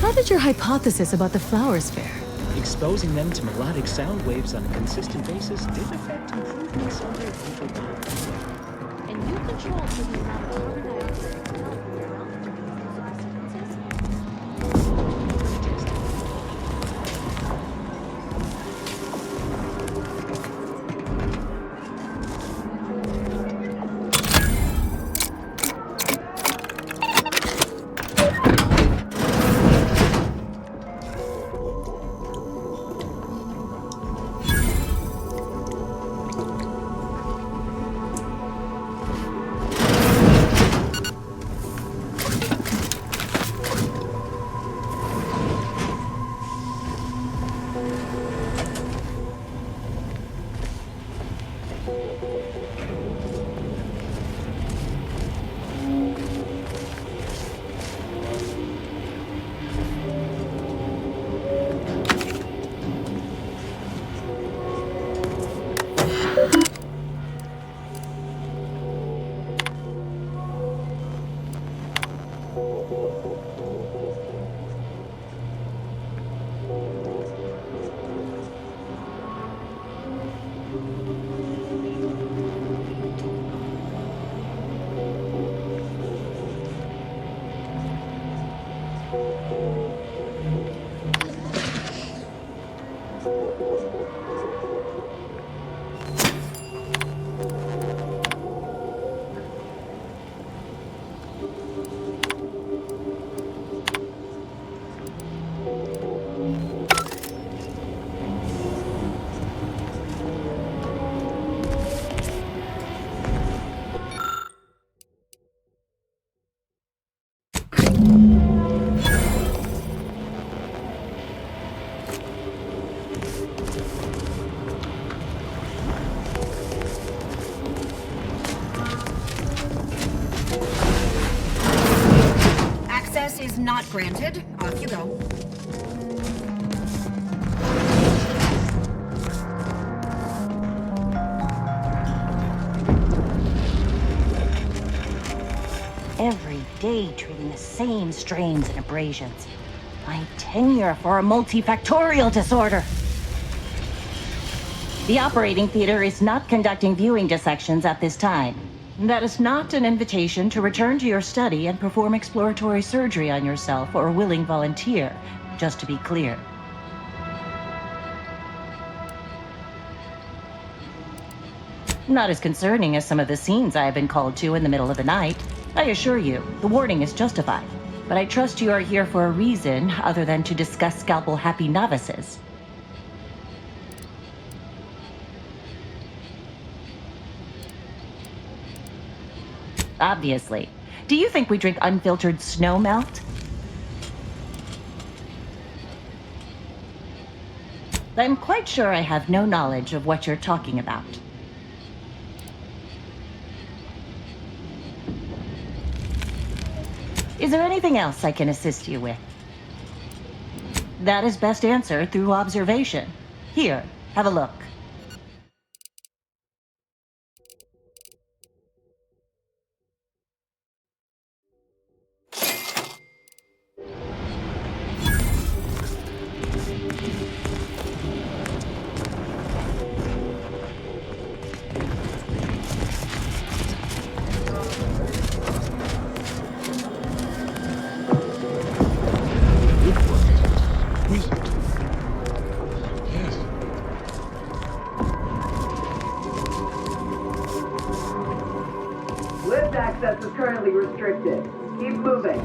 How did your hypothesis about the flowers fare? Exposing them to melodic sound waves on a consistent basis did affect improvements on their visual balance. And you control for the amount of carbon dioxide. Is not granted. Off you go. Every day treating the same strains and abrasions. My tenure for a multifactorial disorder. The operating theater is not conducting viewing dissections at this time. That is not an invitation to return to your study and perform exploratory surgery on yourself or a willing volunteer, just to be clear. Not as concerning as some of the scenes I have been called to in the middle of the night. I assure you, the warning is justified. But I trust you are here for a reason other than to discuss scalpel-happy novices. Obviously. Do you think we drink unfiltered snow melt? I'm quite sure I have no knowledge of what you're talking about. Is there anything else I can assist you with? That is best answered through observation. Here, have a look. Lift access is currently restricted. Keep moving.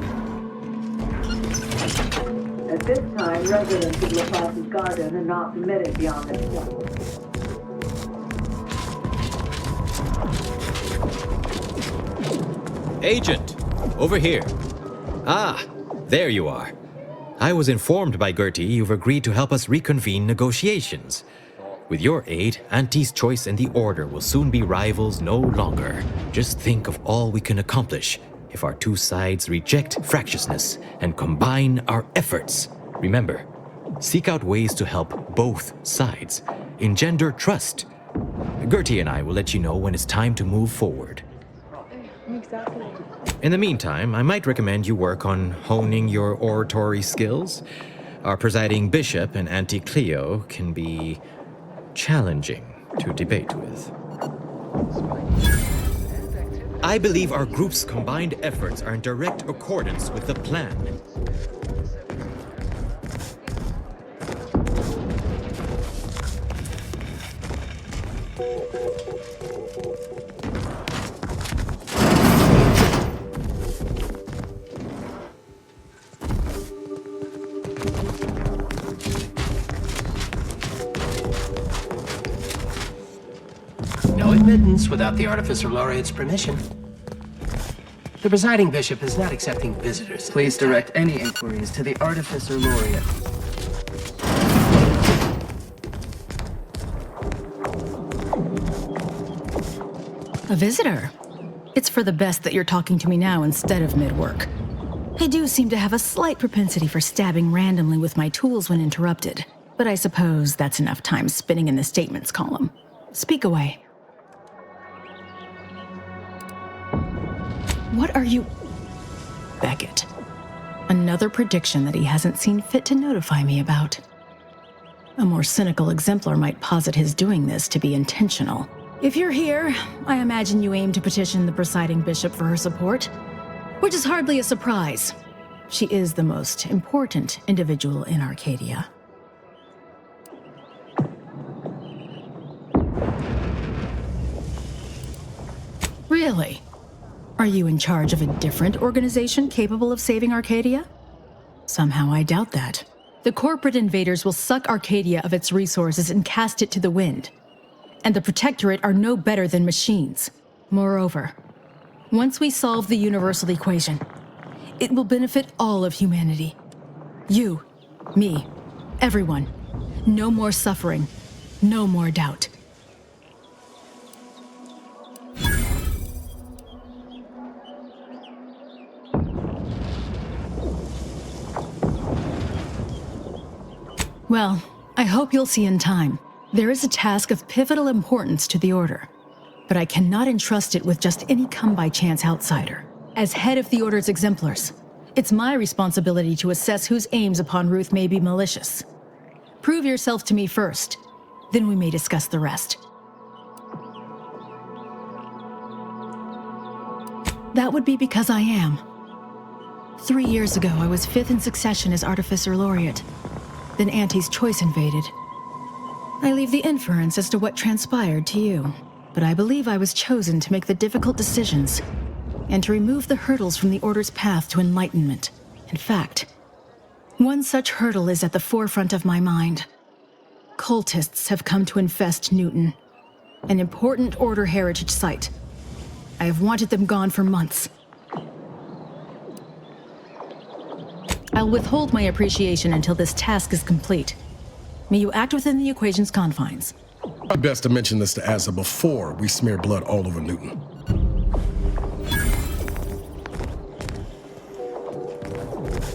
At this time, residents of Laplace's garden are not permitted beyond this point. Agent, over here. Ah, there you are. I was informed by Gertie you've agreed to help us reconvene negotiations. With your aid, Auntie's Choice and the Order will soon be rivals no longer. Just think of all we can accomplish if our two sides reject fractiousness and combine our efforts. Remember, seek out ways to help both sides. Engender trust. Gertie and I will let you know when it's time to move forward. In the meantime, I might recommend you work on honing your oratory skills. Our presiding bishop and Auntie Cleo can be challenging to debate with. I believe our group's combined efforts are in direct accordance with the plan. No admittance without the Artificer Laureate's permission. The presiding bishop is not accepting visitors. Please direct any inquiries to the Artificer Laureate. A visitor? It's for the best that you're talking to me now instead of mid-work. I do seem to have a slight propensity for stabbing randomly with my tools when interrupted, but I suppose that's enough time spinning in the statements column. Speak away. What are you... Beckett. Another prediction that he hasn't seen fit to notify me about. A more cynical exemplar might posit his doing this to be intentional. If you're here, I imagine you aim to petition the presiding bishop for her support, which is hardly a surprise. She is the most important individual in Arcadia. Really? Are you in charge of a different organization capable of saving Arcadia? Somehow I doubt that. The corporate invaders will suck Arcadia of its resources and cast it to the wind. And the Protectorate are no better than machines. Moreover, once we solve the universal equation, it will benefit all of humanity. You, me, everyone. No more suffering, no more doubt. Well, I hope you'll see in time. There is a task of pivotal importance to the Order, but I cannot entrust it with just any come-by-chance outsider. As head of the Order's exemplars, it's my responsibility to assess whose aims upon Ruth may be malicious. Prove yourself to me first, then we may discuss the rest. That would be because I am. 3 years ago, I was 5th in succession as Artificer Laureate. Then Auntie's Choice invaded. I leave the inference as to what transpired to you, but I believe I was chosen to make the difficult decisions and to remove the hurdles from the Order's path to enlightenment. In fact, one such hurdle is at the forefront of my mind. Cultists have come to infest Newton, an important Order heritage site. I have wanted them gone for months. I'll withhold my appreciation until this task is complete. May you act within the equation's confines. I'd best to mention this to Asa before we smear blood all over Newton.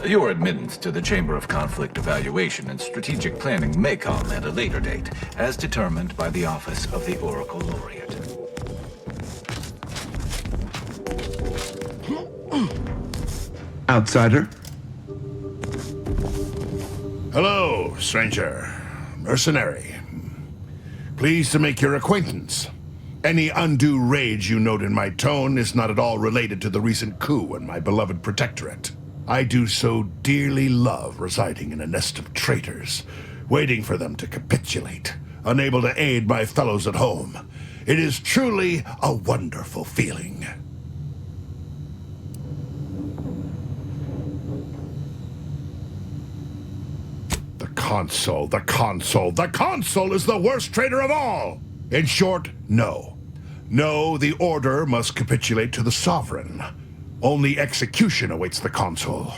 Your admittance to the Chamber of Conflict Evaluation and Strategic Planning may come at a later date, as determined by the Office of the Oracle Laureate. Outsider? Hello, stranger. Mercenary. Pleased to make your acquaintance. Any undue rage you note in my tone is not at all related to the recent coup in my beloved Protectorate. I do so dearly love residing in a nest of traitors, waiting for them to capitulate, unable to aid my fellows at home. It is truly a wonderful feeling. console, the console. The console is the worst traitor of all! In short, no. No, the Order must capitulate to the Sovereign. Only execution awaits the console,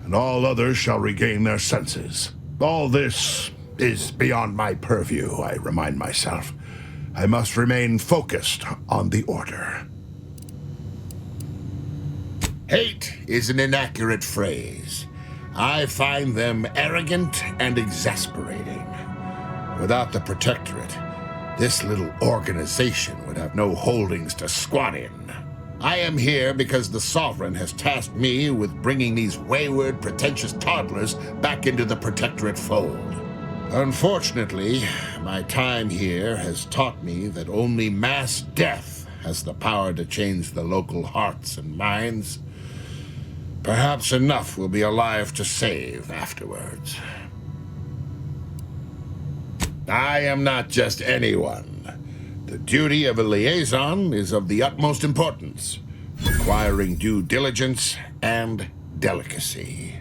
and all others shall regain their senses. All this is beyond my purview, I remind myself. I must remain focused on the Order. Hate is an inaccurate phrase. I find them arrogant and exasperating. Without the Protectorate, this little organization would have no holdings to squat in. I am here because the Sovereign has tasked me with bringing these wayward, pretentious toddlers back into the Protectorate fold. Unfortunately, my time here has taught me that only mass death has the power to change the local hearts and minds. Perhaps enough will be alive to save afterwards. I am not just anyone. The duty of a liaison is of the utmost importance, requiring due diligence and delicacy.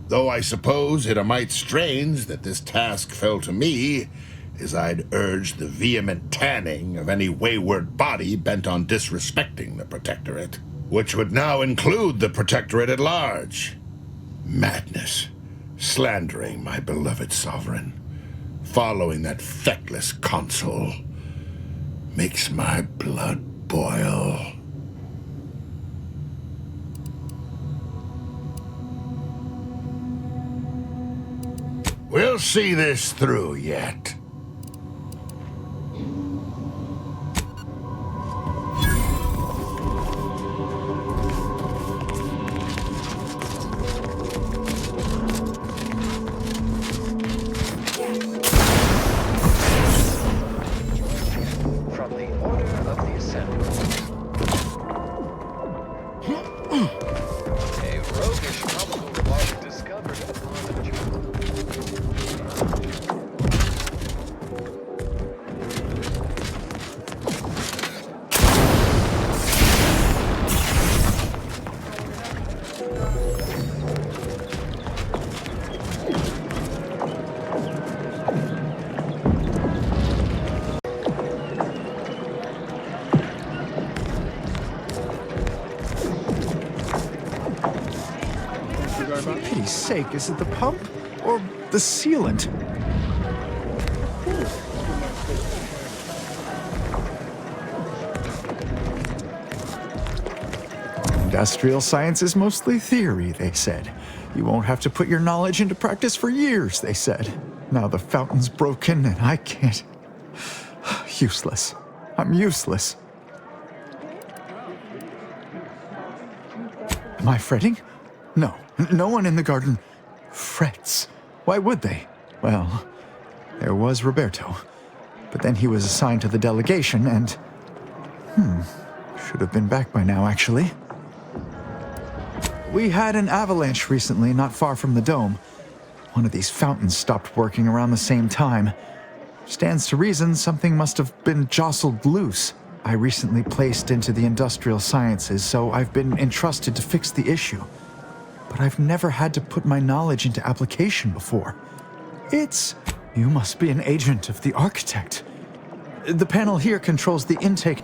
Though I suppose it a mite strange that this task fell to me, as I'd urge the vehement tanning of any wayward body bent on disrespecting the Protectorate, which would now include the Protectorate at large. Madness, slandering my beloved Sovereign, following that feckless console, makes my blood boil. We'll see this through yet. From the Order of the Ascendant. A roguish probable device discovered upon the journey. For pity's sake, is it the pump or the sealant? Industrial science is mostly theory, they said. You won't have to put your knowledge into practice for years, they said. Now the fountain's broken and I can't. Useless. I'm useless. Am I fretting? No. No one in the garden frets. Why would they? Well, there was Roberto. But then he was assigned to the delegation and... should have been back by now, actually. We had an avalanche recently, not far from the dome. One of these fountains stopped working around the same time. Stands to reason something must have been jostled loose. I recently placed into the industrial sciences, so I've been entrusted to fix the issue. But I've never had to put my knowledge into application before. You must be an agent of the architect. The panel here controls the intake.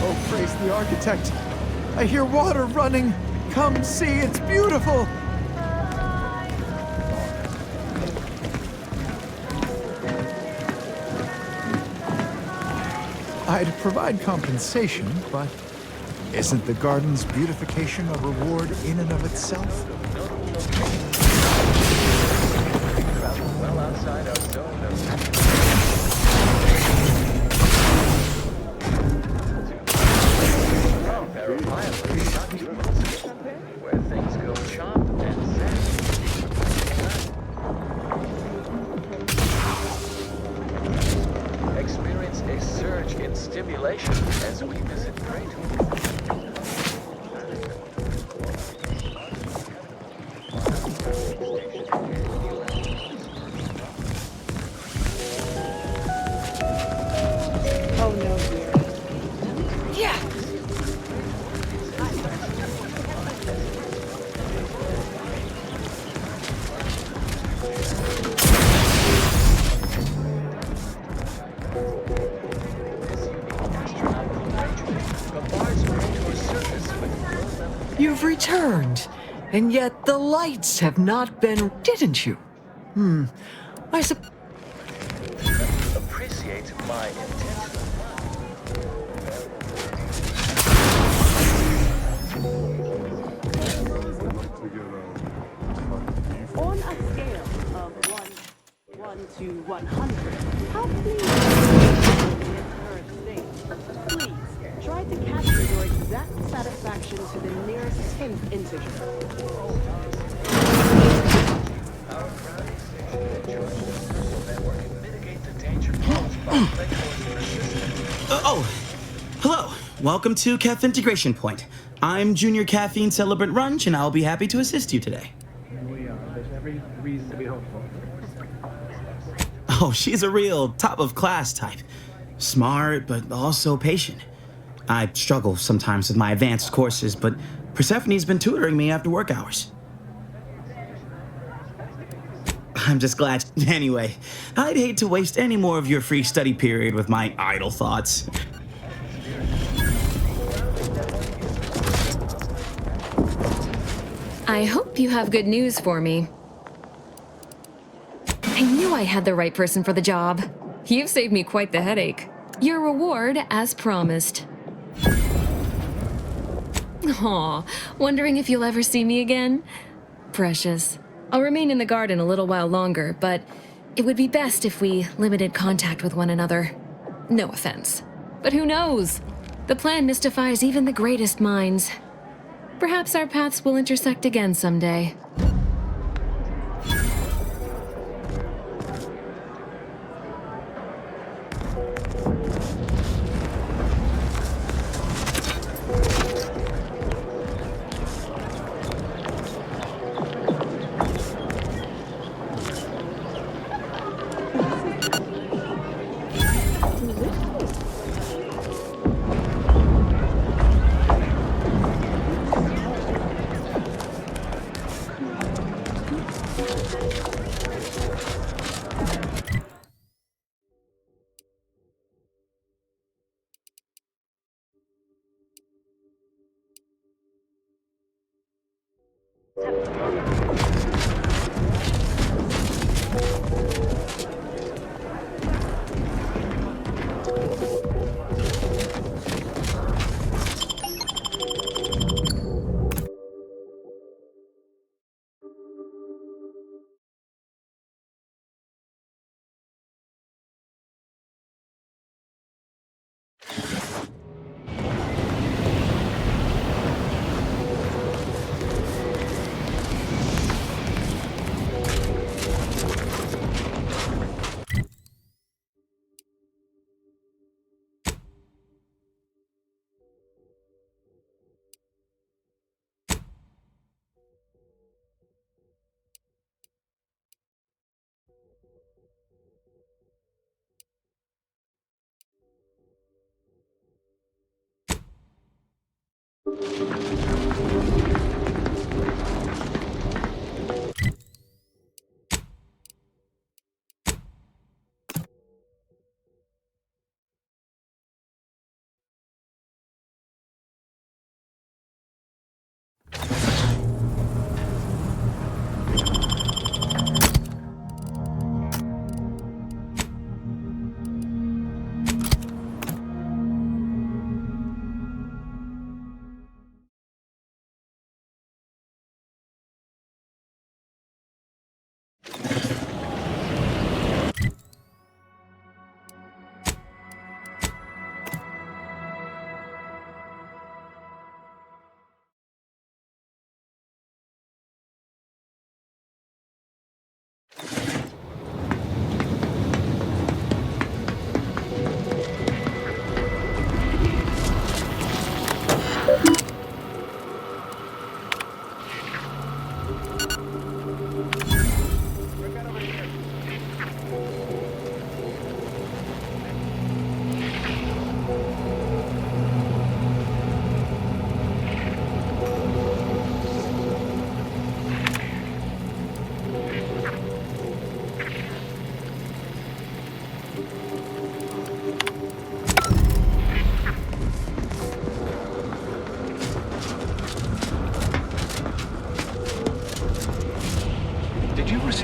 Oh, praise the architect. I hear water running. Come see, it's beautiful! I'd provide compensation, but isn't the garden's beautification a reward in and of itself? Well outside our zone of... where things go chop and sand. Experience a surge in stimulation as we visit Kratos. You've returned, and yet the lights have not been, didn't you? I suppose. Appreciate my intention. On a scale of 1 to 100, how pleased are you with the current state? Please, try to capture your exact satisfaction to the nearest 10th integer. Hello. Welcome to Caff Integration Point. I'm Junior Caffeine Celebrant Runch, and I'll be happy to assist you today. There's every reason to be hopeful. Oh, she's a real top-of-class type. Smart, but also patient. I struggle sometimes with my advanced courses, but Persephone's been tutoring me after work hours. I'm just glad. Anyway, I'd hate to waste any more of your free study period with my idle thoughts. I hope you have good news for me. I knew I had the right person for the job. You've saved me quite the headache. Your reward, as promised. Aw, wondering if you'll ever see me again? Precious. I'll remain in the garden a little while longer, but it would be best if we limited contact with one another. No offense. But who knows? The plan mystifies even the greatest minds. Perhaps our paths will intersect again someday.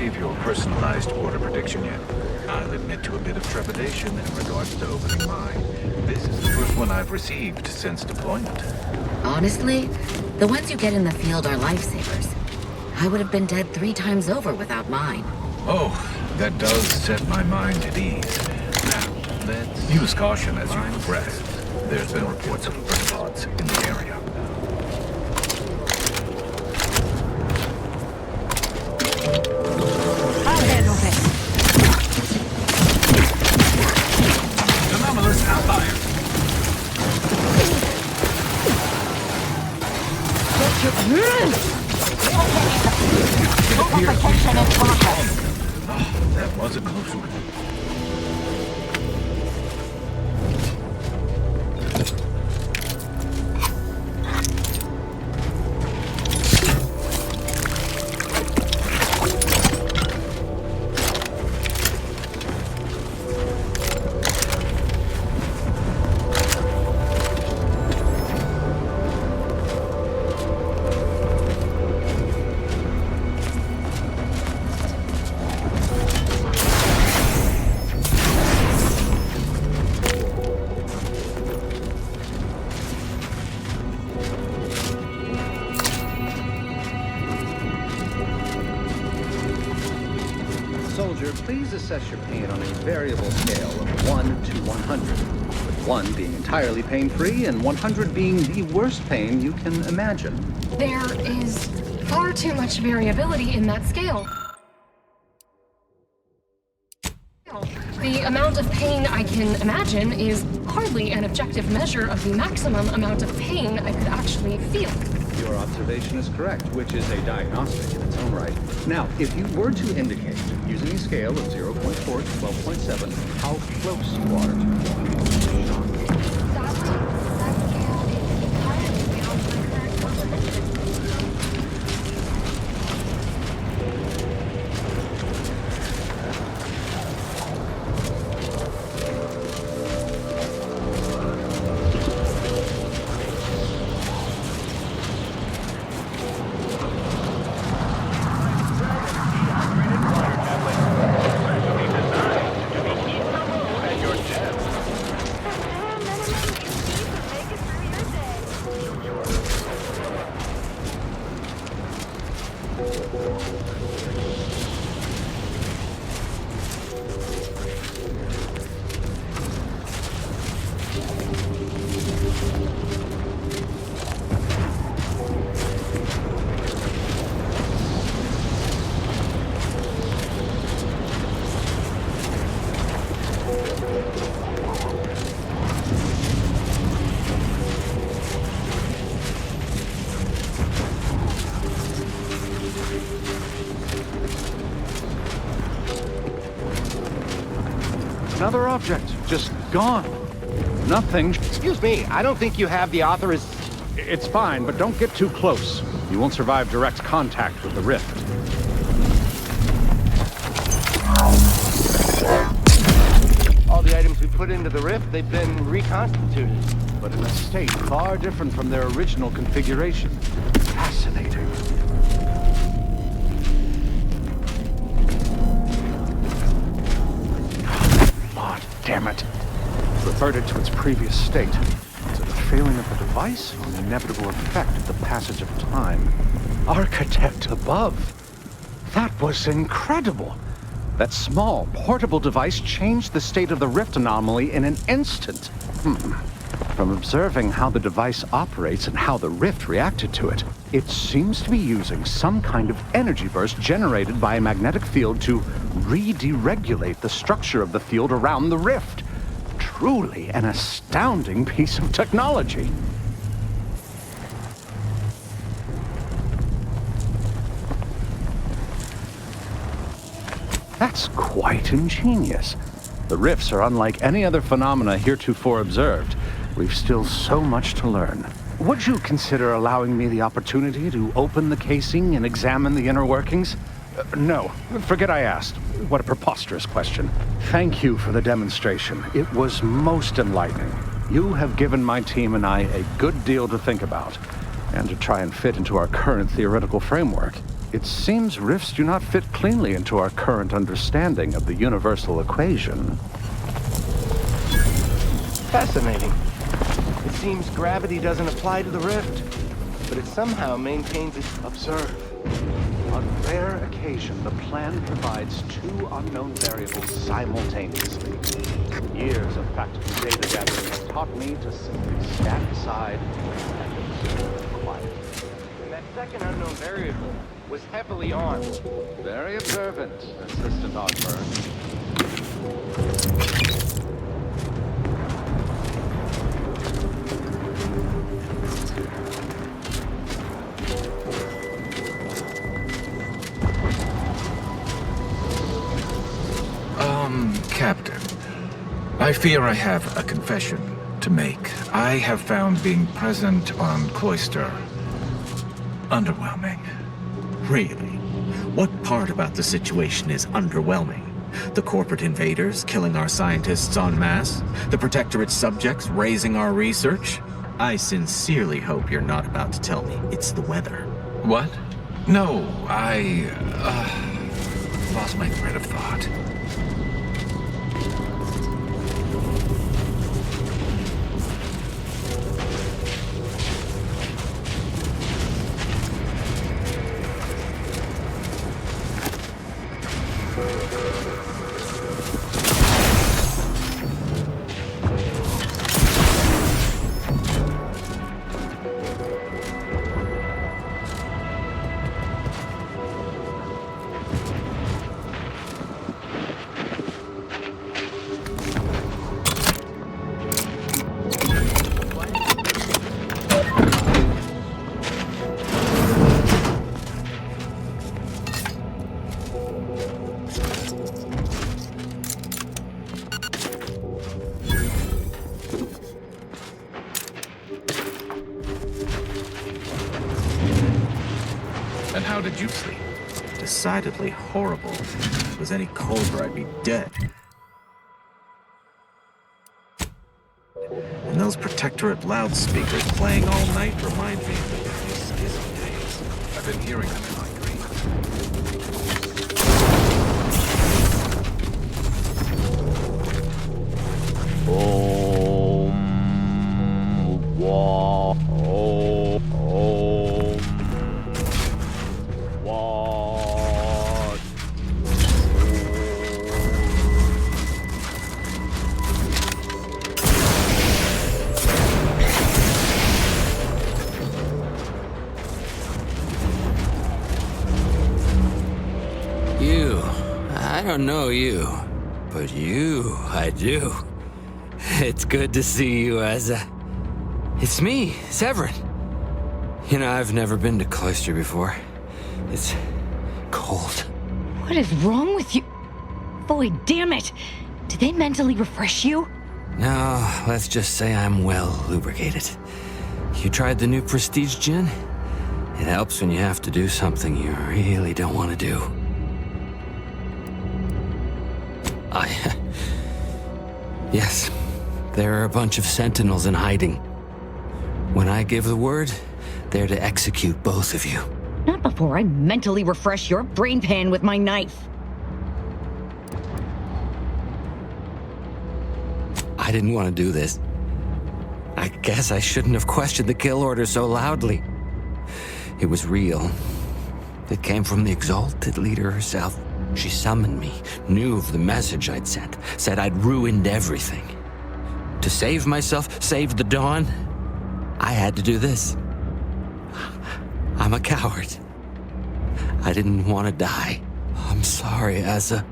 receive your personalized order prediction yet. I'll admit to a bit of trepidation in regards to opening mine. This is the first one I've received since deployment. Honestly, the ones you get in the field are lifesavers. I would have been dead 3 times over without mine. Oh, that does set my mind at ease. Now, let's use caution as you progress. There's been reports of pods in the area. I'll handle this. Anomalous outlier. That was a close one. Please assess your pain on a variable scale of 1 to 100, with 1 being entirely pain-free and 100 being the worst pain you can imagine. There is far too much variability in that scale. The amount of pain I can imagine is hardly an objective measure of the maximum amount of pain I could actually feel. Your observation is correct, which is a diagnostic in its own right. Now, if you were to indicate, using a scale of 0.4 to 12.7, how close you are to 1. Another object, just gone. Nothing. Excuse me, I don't think you have the It's fine, but don't get too close. You won't survive direct contact with the rift. All the items we put into the rift, they've been reconstituted. But in a state far different from their original configuration. Fascinating. Damn it. Reverted to its previous state. Is it a failing of the device or an inevitable effect of the passage of time? Architect above. That was incredible. That small, portable device changed the state of the rift anomaly in an instant. From observing how the device operates and how the rift reacted to it, it seems to be using some kind of energy burst generated by a magnetic field to re-deregulate the structure of the field around the rift. Truly an astounding piece of technology. That's quite ingenious. The rifts are unlike any other phenomena heretofore observed. We've still so much to learn. Would you consider allowing me the opportunity to open the casing and examine the inner workings? No, forget I asked. What a preposterous question. Thank you for the demonstration. It was most enlightening. You have given my team and I a good deal to think about, and to try and fit into our current theoretical framework. It seems rifts do not fit cleanly into our current understanding of the universal equation. Fascinating. It seems gravity doesn't apply to the rift, but it somehow maintains its... Observe. On rare occasion, the plan provides two unknown variables simultaneously. Years of practical data gathering have taught me to simply stand aside and observe quietly. And that second unknown variable was heavily armed. Very observant, Assistant Ogburn. Captain, I fear I have a confession to make. I have found being present on Cloister underwhelming. Really? What part about the situation is underwhelming? The corporate invaders killing our scientists en masse? The Protectorate subjects raising our research? I sincerely hope you're not about to tell me it's the weather. What? No, I lost my thread of thought. And how did you sleep? Decidedly horrible. If it was any colder, I'd be dead. And those Protectorate loudspeakers playing all night remind me of the pre-schism days. I've been hearing them in my dreams. I don't know you, but you, I do. It's good to see you, Asa. It's me, Severin. You know, I've never been to Cloister before. It's cold. What is wrong with you? Boy, damn it! Did they mentally refresh you? No, let's just say I'm well lubricated. You tried the new Prestige gin? It helps when you have to do something you really don't want to do. Yes, there are a bunch of sentinels in hiding. When I give the word, they're to execute both of you. Not before I mentally refresh your brain pan with my knife. I didn't want to do this. I guess I shouldn't have questioned the kill order so loudly. It was real. It came from the exalted leader herself. She summoned me, knew of the message I'd sent, said I'd ruined everything. To save myself, save the Dawn, I had to do this. I'm a coward. I didn't want to die. I'm sorry, Asa.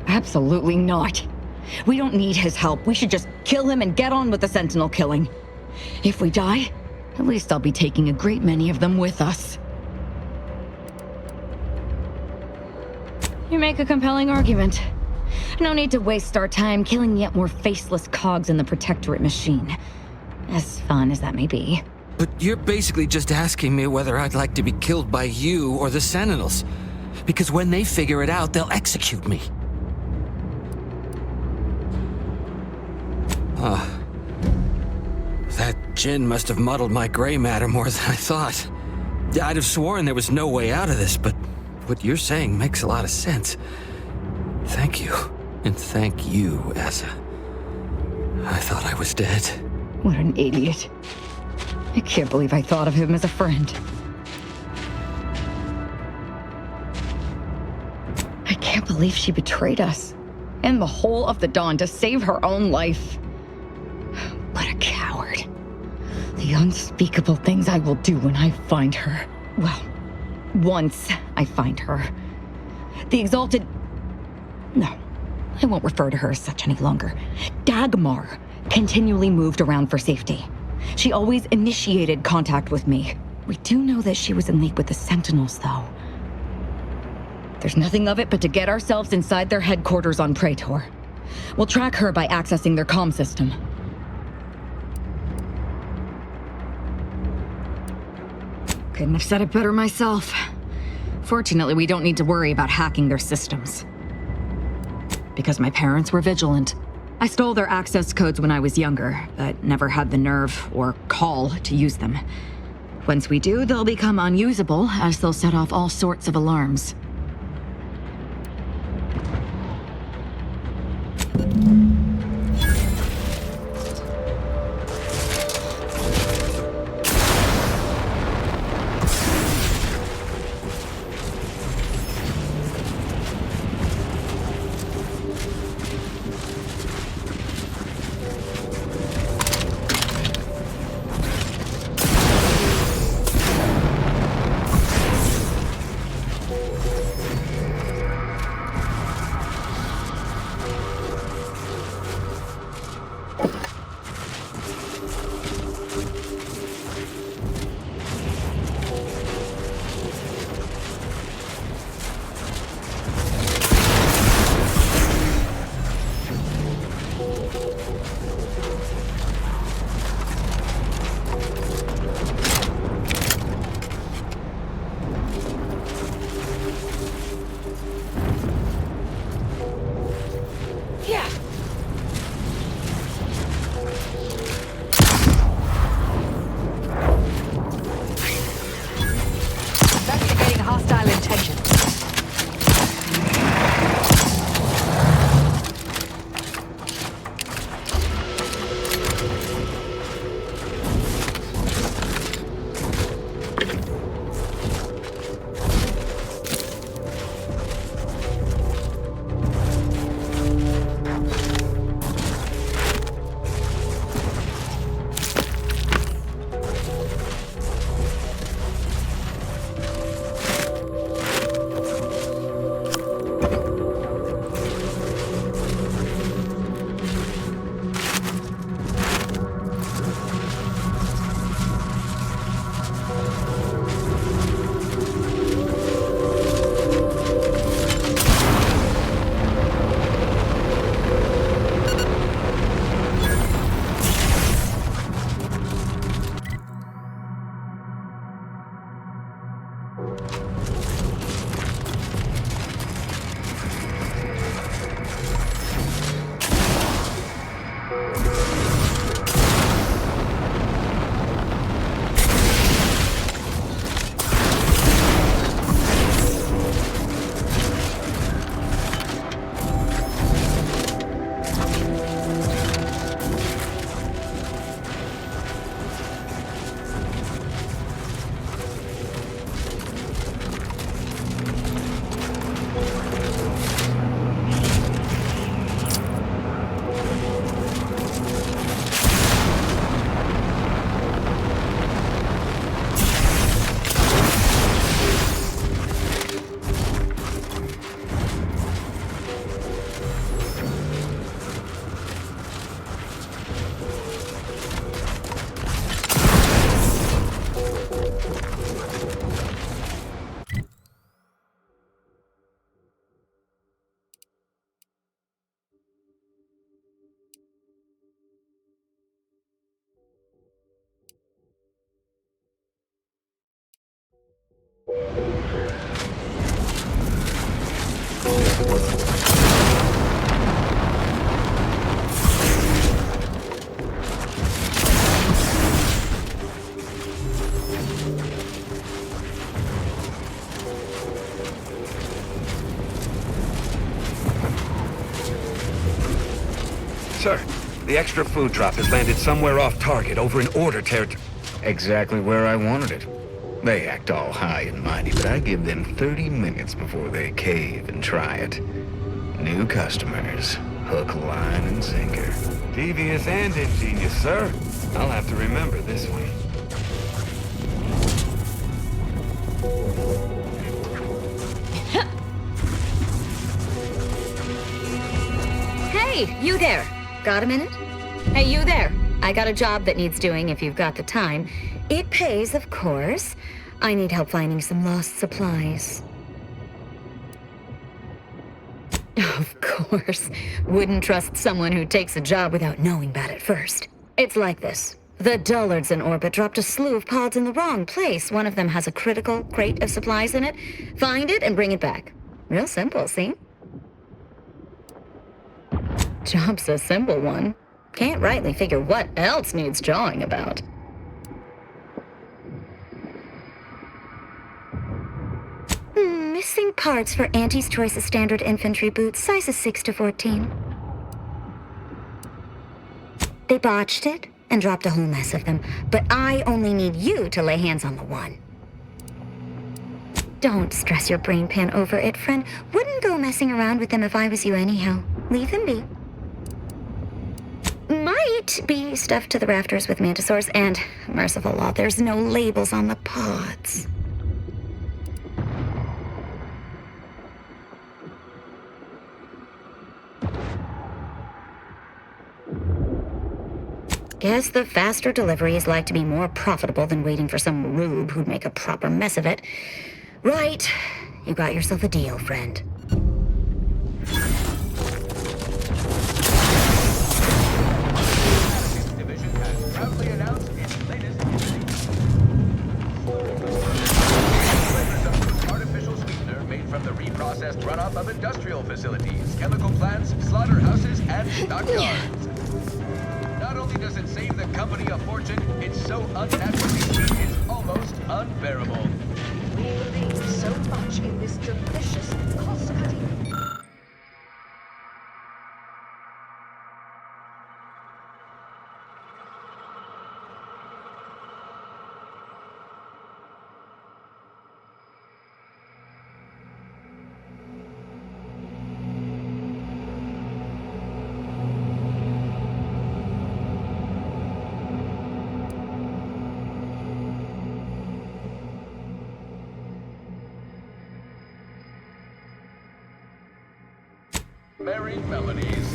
Absolutely not. We don't need his help. We should just kill him and get on with the Sentinel killing. If we die, at least I'll be taking a great many of them with us. You make a compelling argument. No need to waste our time killing yet more faceless cogs in the Protectorate machine. As fun as that may be. But you're basically just asking me whether I'd like to be killed by you or the Sentinels. Because when they figure it out, they'll execute me. Jin must have muddled my gray matter more than I thought. I'd have sworn there was no way out of this, but what you're saying makes a lot of sense. Thank you. And thank you, Asa. I thought I was dead. What an idiot. I can't believe I thought of him as a friend. I can't believe she betrayed us. And the whole of the Dawn to save her own life. What a coward. The unspeakable things I will do when I find her. Well, once I find her. The exalted... No, I won't refer to her as such any longer. Dagmar continually moved around for safety. She always initiated contact with me. We do know that she was in league with the Sentinels, though. There's nothing of it but to get ourselves inside their headquarters on Praetor. We'll track her by accessing their comm system. Couldn't have said it better myself. Fortunately, we don't need to worry about hacking their systems. Because my parents were vigilant. I stole their access codes when I was younger, but never had the nerve or call to use them. Once we do, they'll become unusable, as they'll set off all sorts of alarms. Sir, the extra food drop has landed somewhere off target over in Order territory. Exactly where I wanted it. They act all high and mighty, but I give them 30 minutes before they cave and try it. New customers, hook, line, and sinker. Devious and ingenious, sir. I'll have to remember this one. Hey, you there. Got a minute? Hey, you there. I got a job that needs doing if you've got the time. It pays, of course. I need help finding some lost supplies. Of course. Wouldn't trust someone who takes a job without knowing about it first. It's like this. The dullards in orbit dropped a slew of pods in the wrong place. One of them has a critical crate of supplies in it. Find it and bring it back. Real simple, see? Job's a simple one. Can't rightly figure what else needs jawing about. Missing parts for Auntie's Choice of standard infantry boots, sizes 6 to 14. They botched it and dropped a whole mess of them, but I only need you to lay hands on the one. Don't stress your brain pan over it, friend. Wouldn't go messing around with them if I was you anyhow. Leave them be. Might be stuffed to the rafters with mantisaurs, and, merciful law, there's no labels on the pods. Guess the faster delivery is like to be more profitable than waiting for some rube who'd make a proper mess of it. Right. You got yourself a deal, friend. Division has proudly announced its latest artificial sweetener made from the reprocessed runoff of industrial facilities, chemical plants, slaughterhouses, and stockyards. Not only does it save the company a fortune, it's so unnaturally sweet it's almost unbearable. We believe so much in this delicious, cost-cutting. Merry melodies.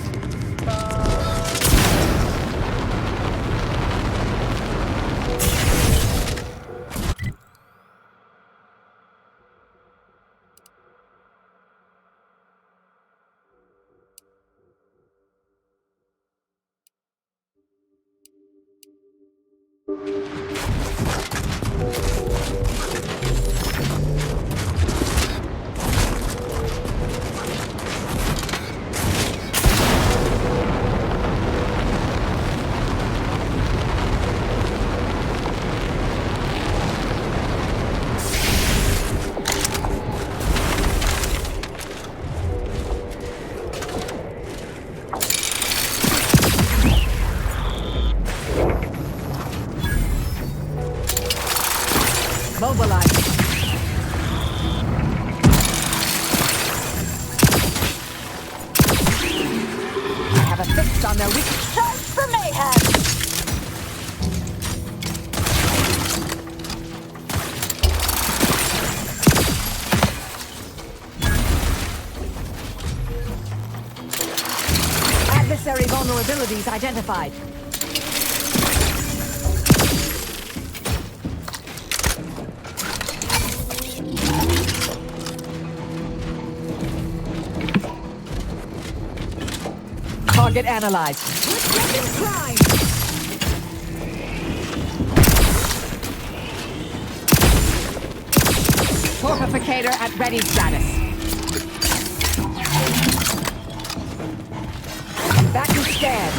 Mobilize. I have a fix on their weak chance for mayhem. Adversary vulnerabilities identified. Target analyzed. Fortificator at ready status. Back to scan.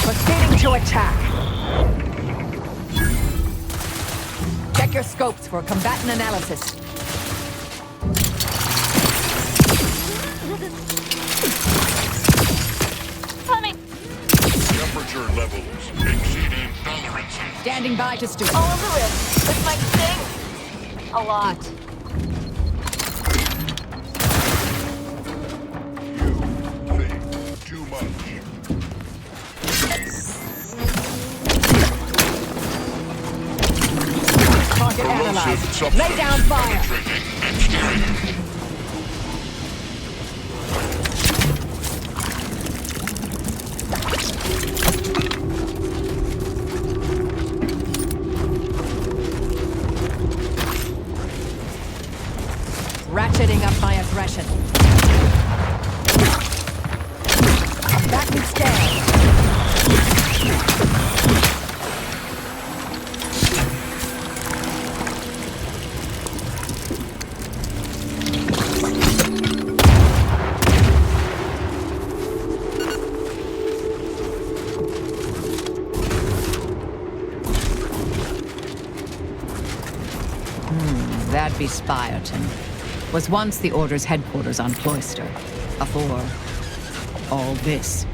Proceeding to attack. Check your scopes for combatant analysis. Temperature levels exceeding tolerances. Standing by to stoop. All over it. This might sting. A lot. Too much. Target analyzed. Lay down fire. Ratcheting up my aggression. Back and stand. That'd be Spiotin. Was once the Order's headquarters on Cloister. Before all this.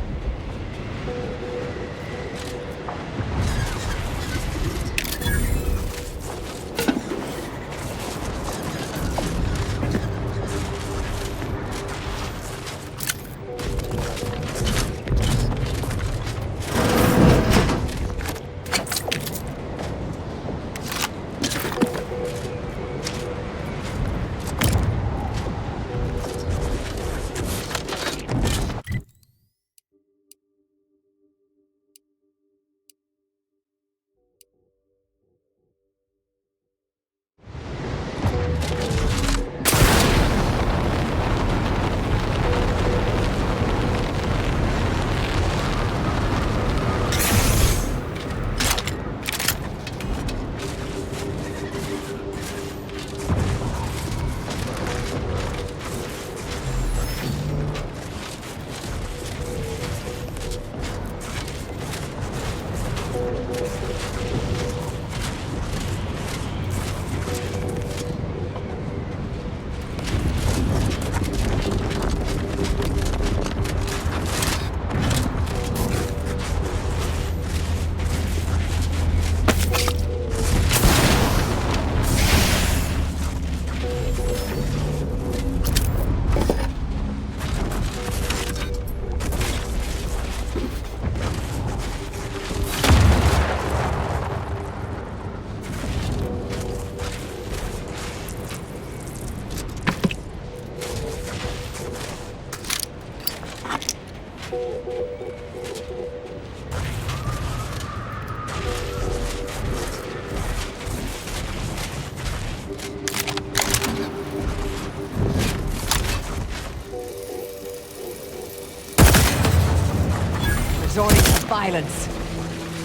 resorting to violence.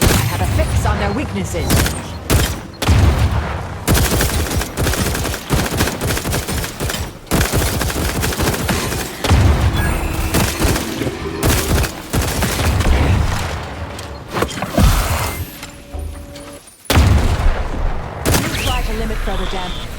I have a fix on their weaknesses. Try to limit further damage.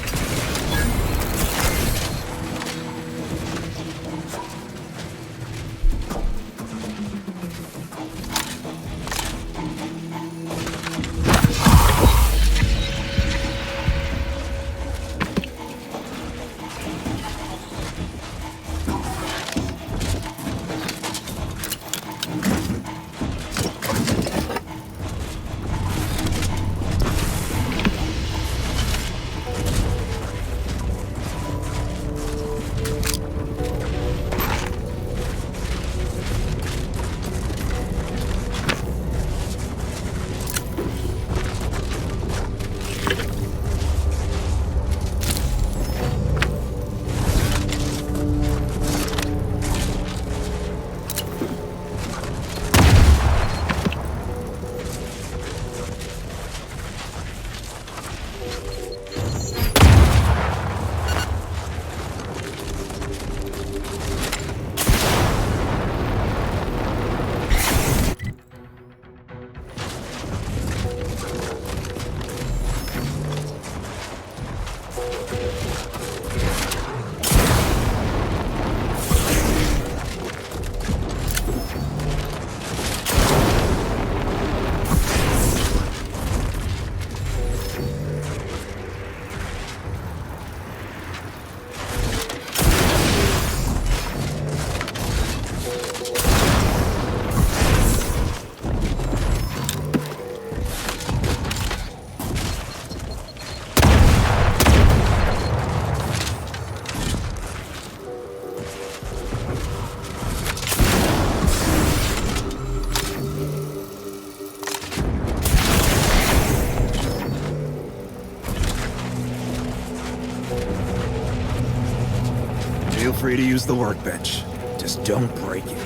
Feel free to use the workbench. Just don't break it.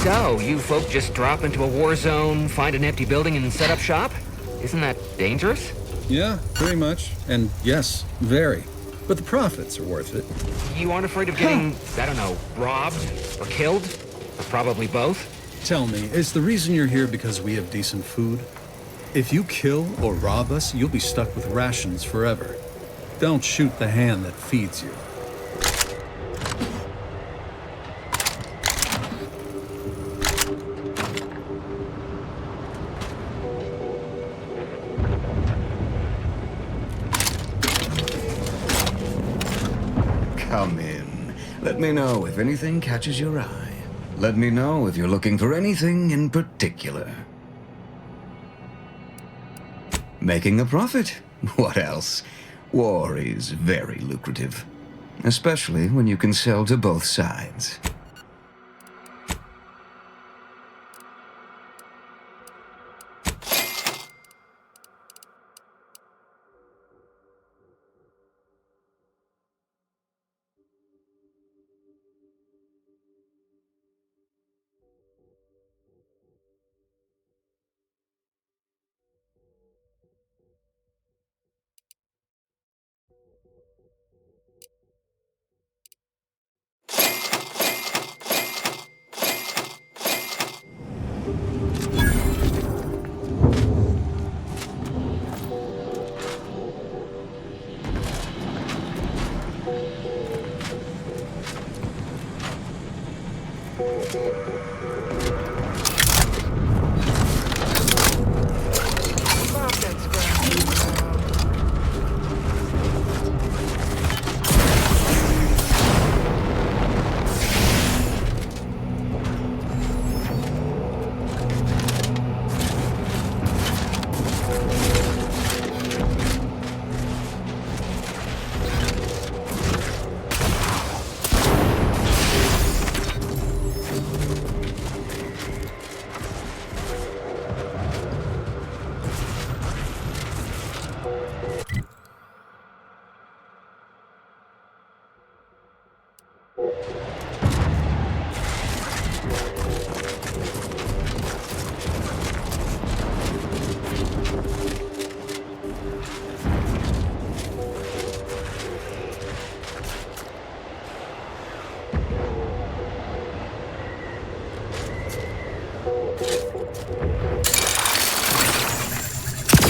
So, you folk just drop into a war zone, find an empty building, and set up shop? Isn't that dangerous? Yeah, pretty much. And yes, very. But the profits are worth it. You aren't afraid of getting, I don't know, robbed or killed? Or probably both? Tell me, is the reason you're here because we have decent food? If you kill or rob us, you'll be stuck with rations forever. Don't shoot the hand that feeds you. Come in. Let me know if anything catches your eye. Let me know if you're looking for anything in particular. Making a profit. What else? War is very lucrative. Especially when you can sell to both sides.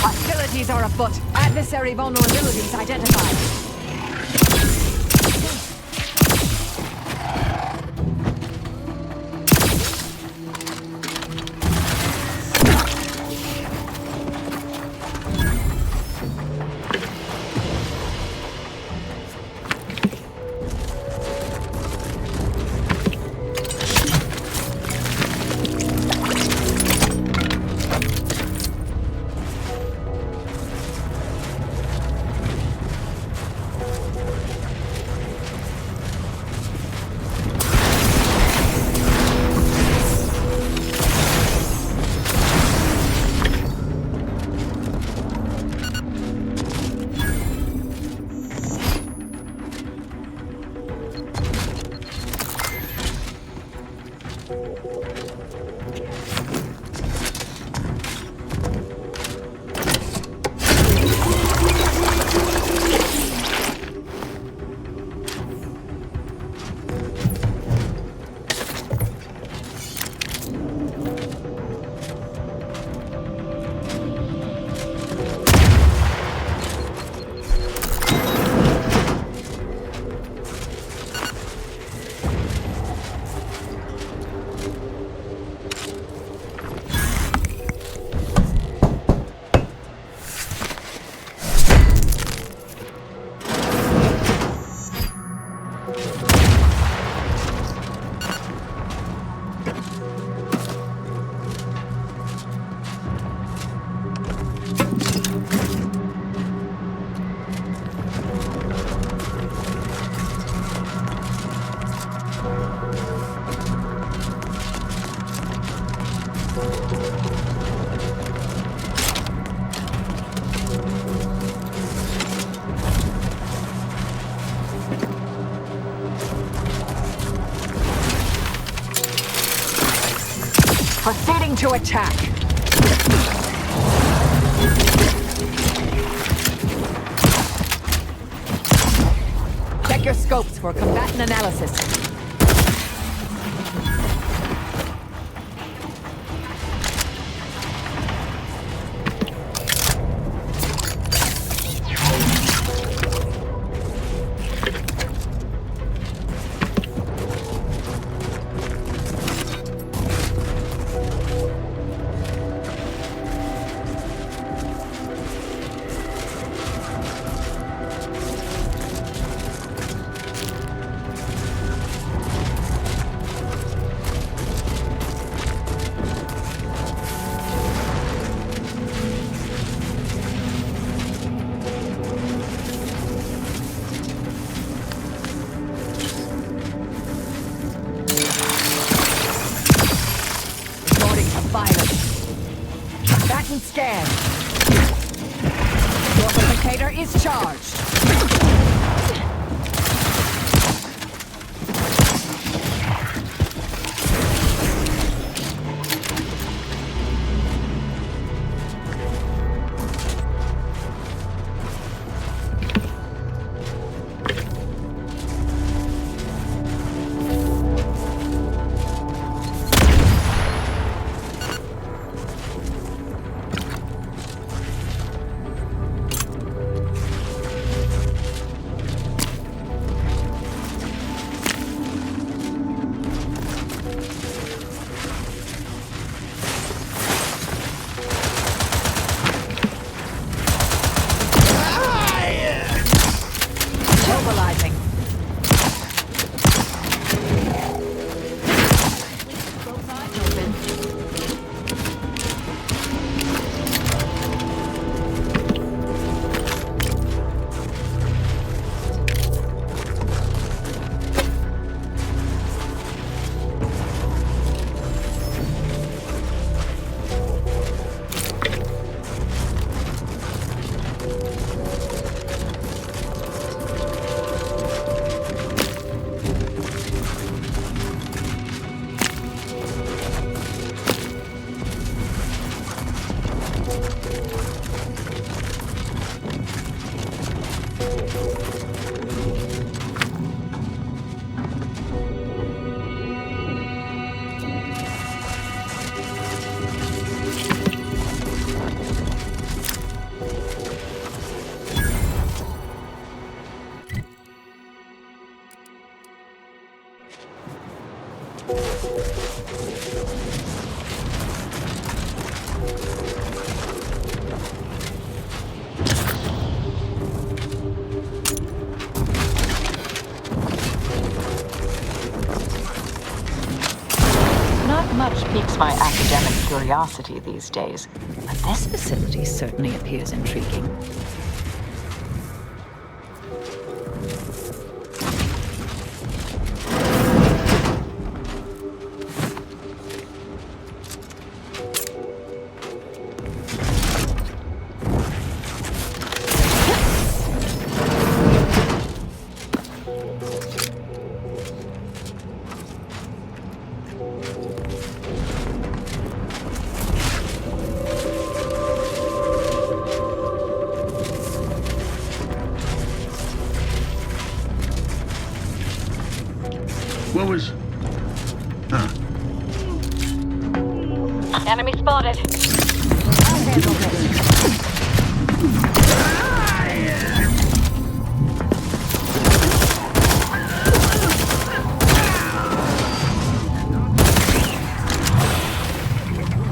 Hostilities are afoot. Adversary vulnerabilities identified. Proceeding to attack. Check your scopes for combatant analysis. is charged. Mobilizing. Both sides open. Not much piques my academic curiosity these days, But this facility certainly appears intriguing. What was... Huh. Enemy spotted. I'll handle this.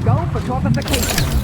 Go for torpification.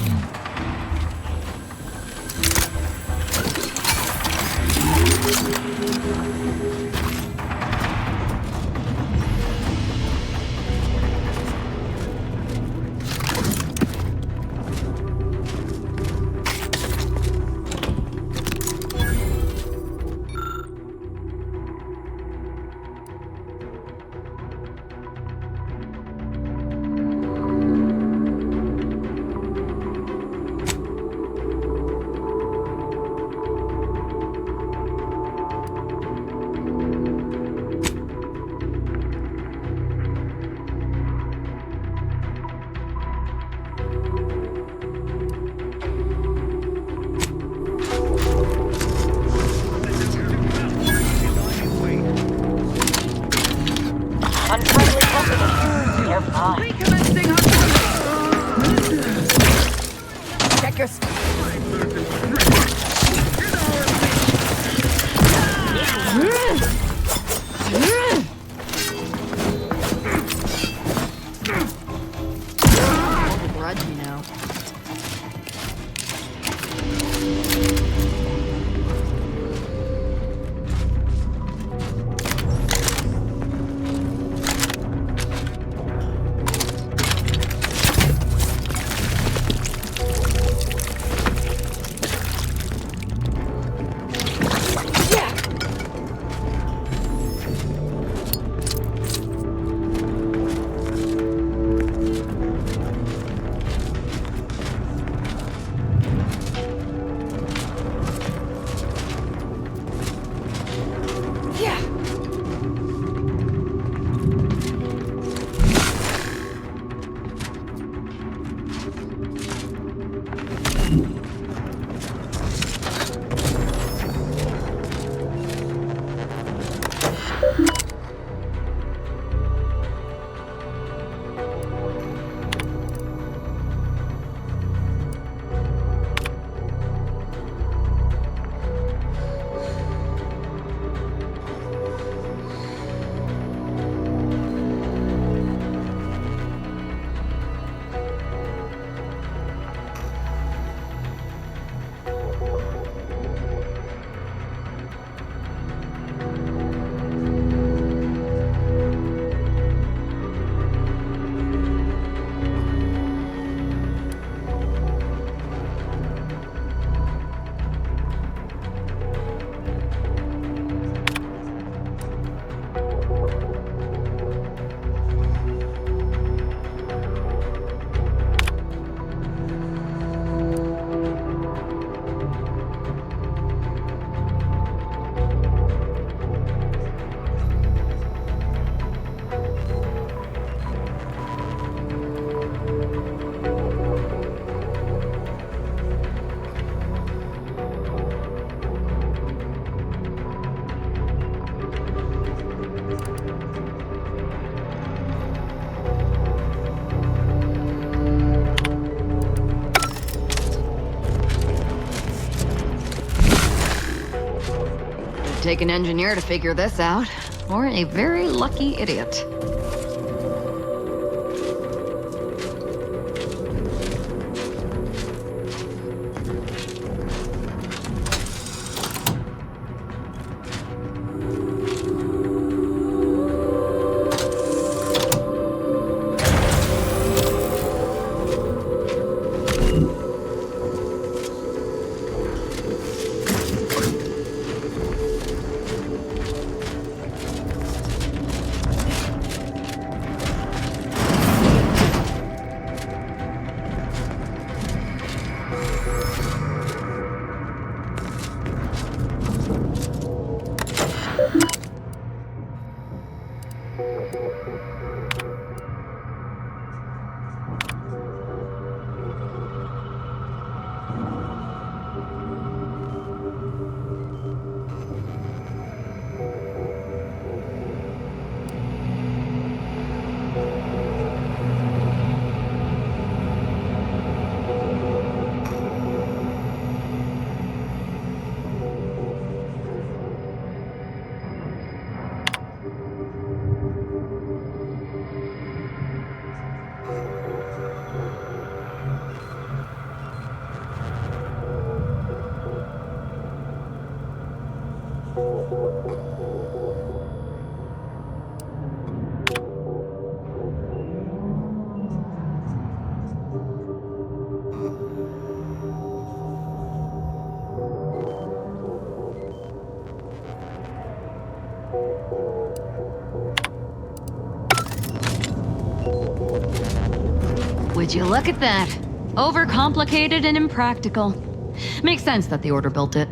take an engineer to figure this out, or a very lucky idiot. Would you look at that? Overcomplicated and impractical. Makes sense that the Order built it.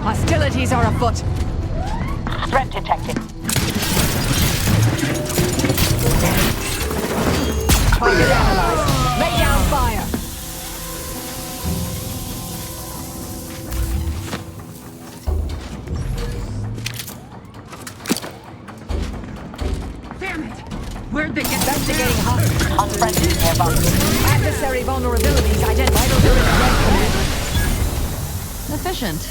Hostilities are afoot. Threat detected. Target analyzed. Lay down fire. Damn it! Where'd they get investigating hostiles? Unfriendly nearby. Adversary vulnerabilities identified during the red command. Efficient.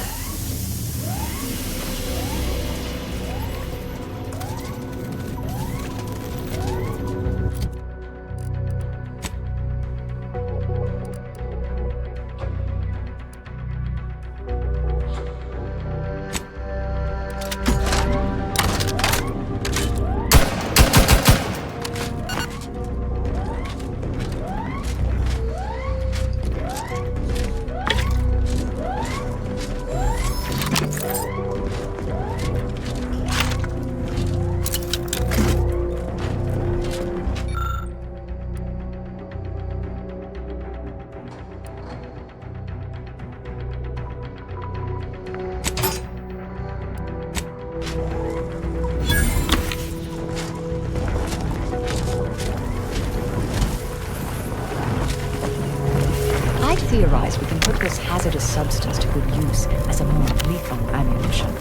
I theorize we can put this hazardous substance to good use as a more lethal ammunition.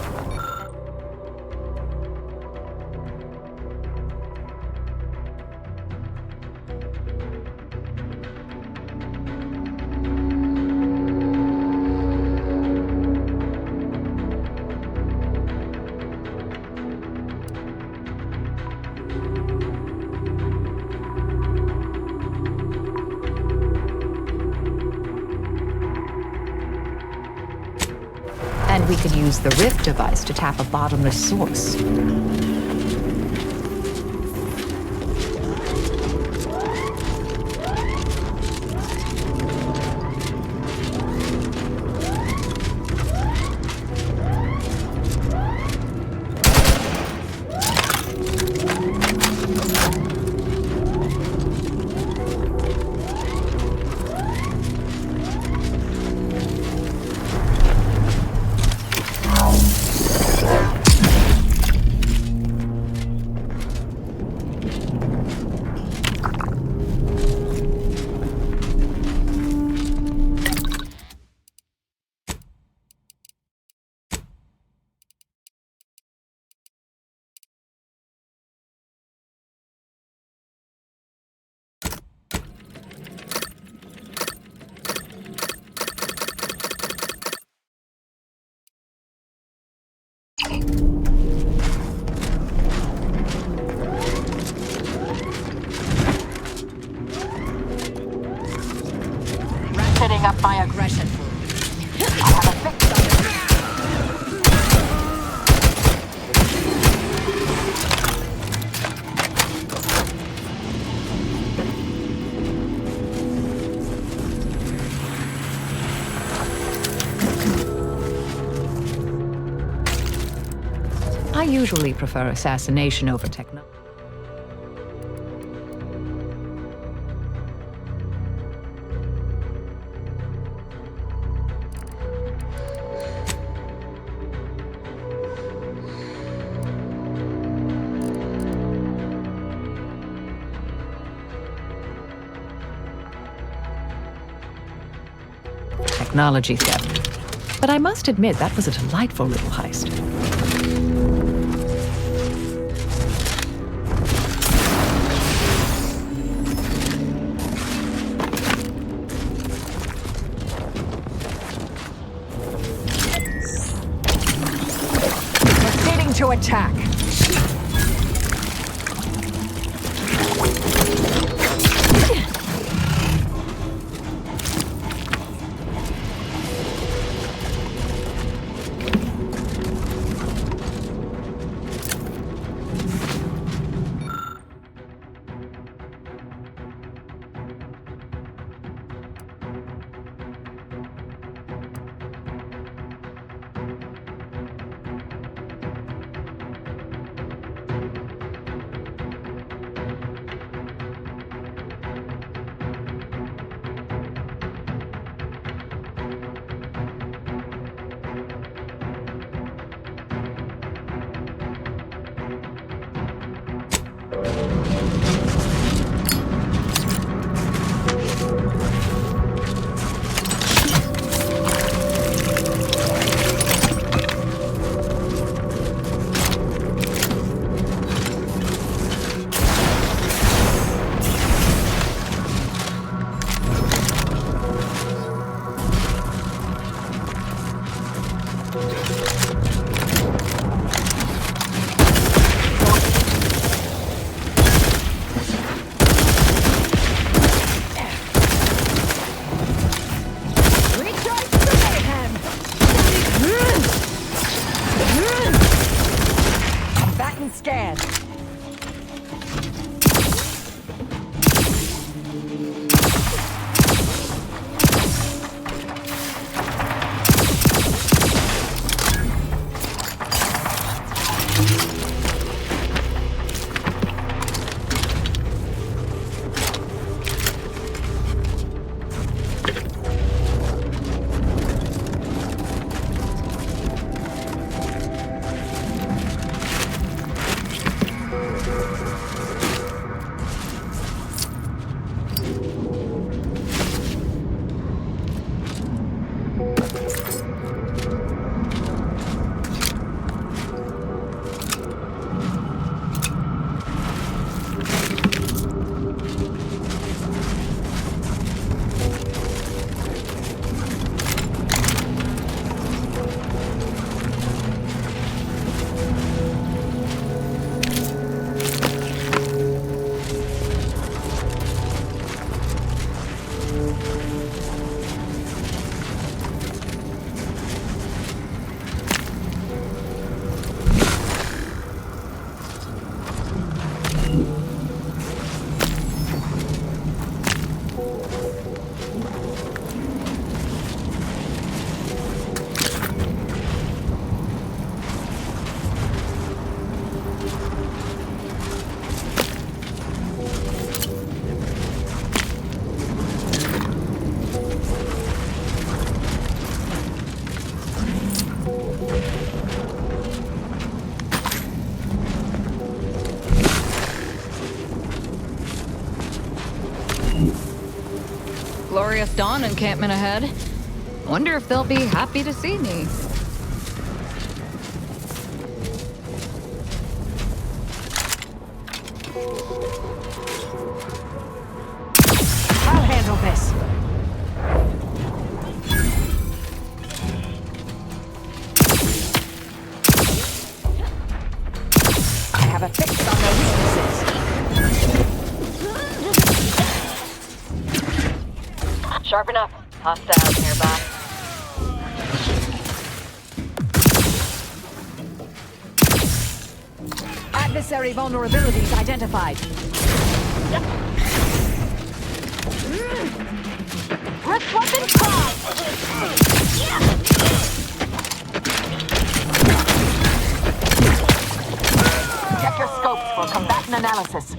And we could use the Rift device to tap a bottomless source. usually prefer assassination over technology. Technology theft. But I must admit, that was a delightful little heist. Proceeding to attack. Scan. Glorious dawn encampment ahead. Wonder if they'll be happy to see me. I'll handle this. I have a fix on their weaknesses. Sharpen up. Hostiles nearby. Adversary vulnerabilities identified. Grip weapon prime! analysis.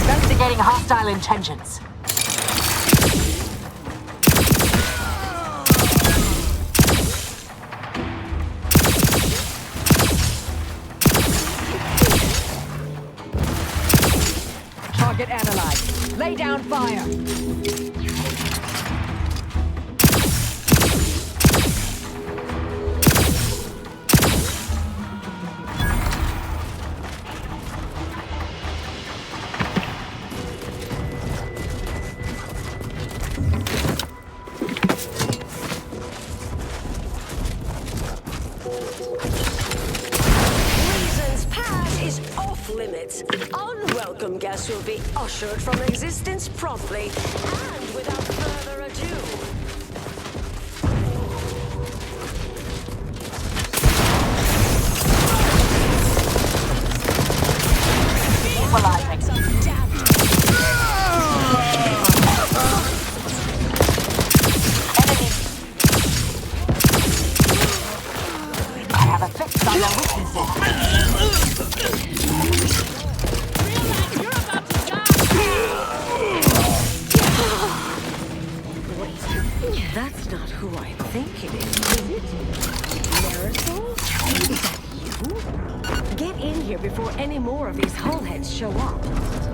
Investigating hostile intentions. Target analyzed. Lay down fire. Unwelcome guests will be ushered from existence promptly and without further ado. who I think it is it? Marisol? Is that you? Get in here before any more of these hullheads show up.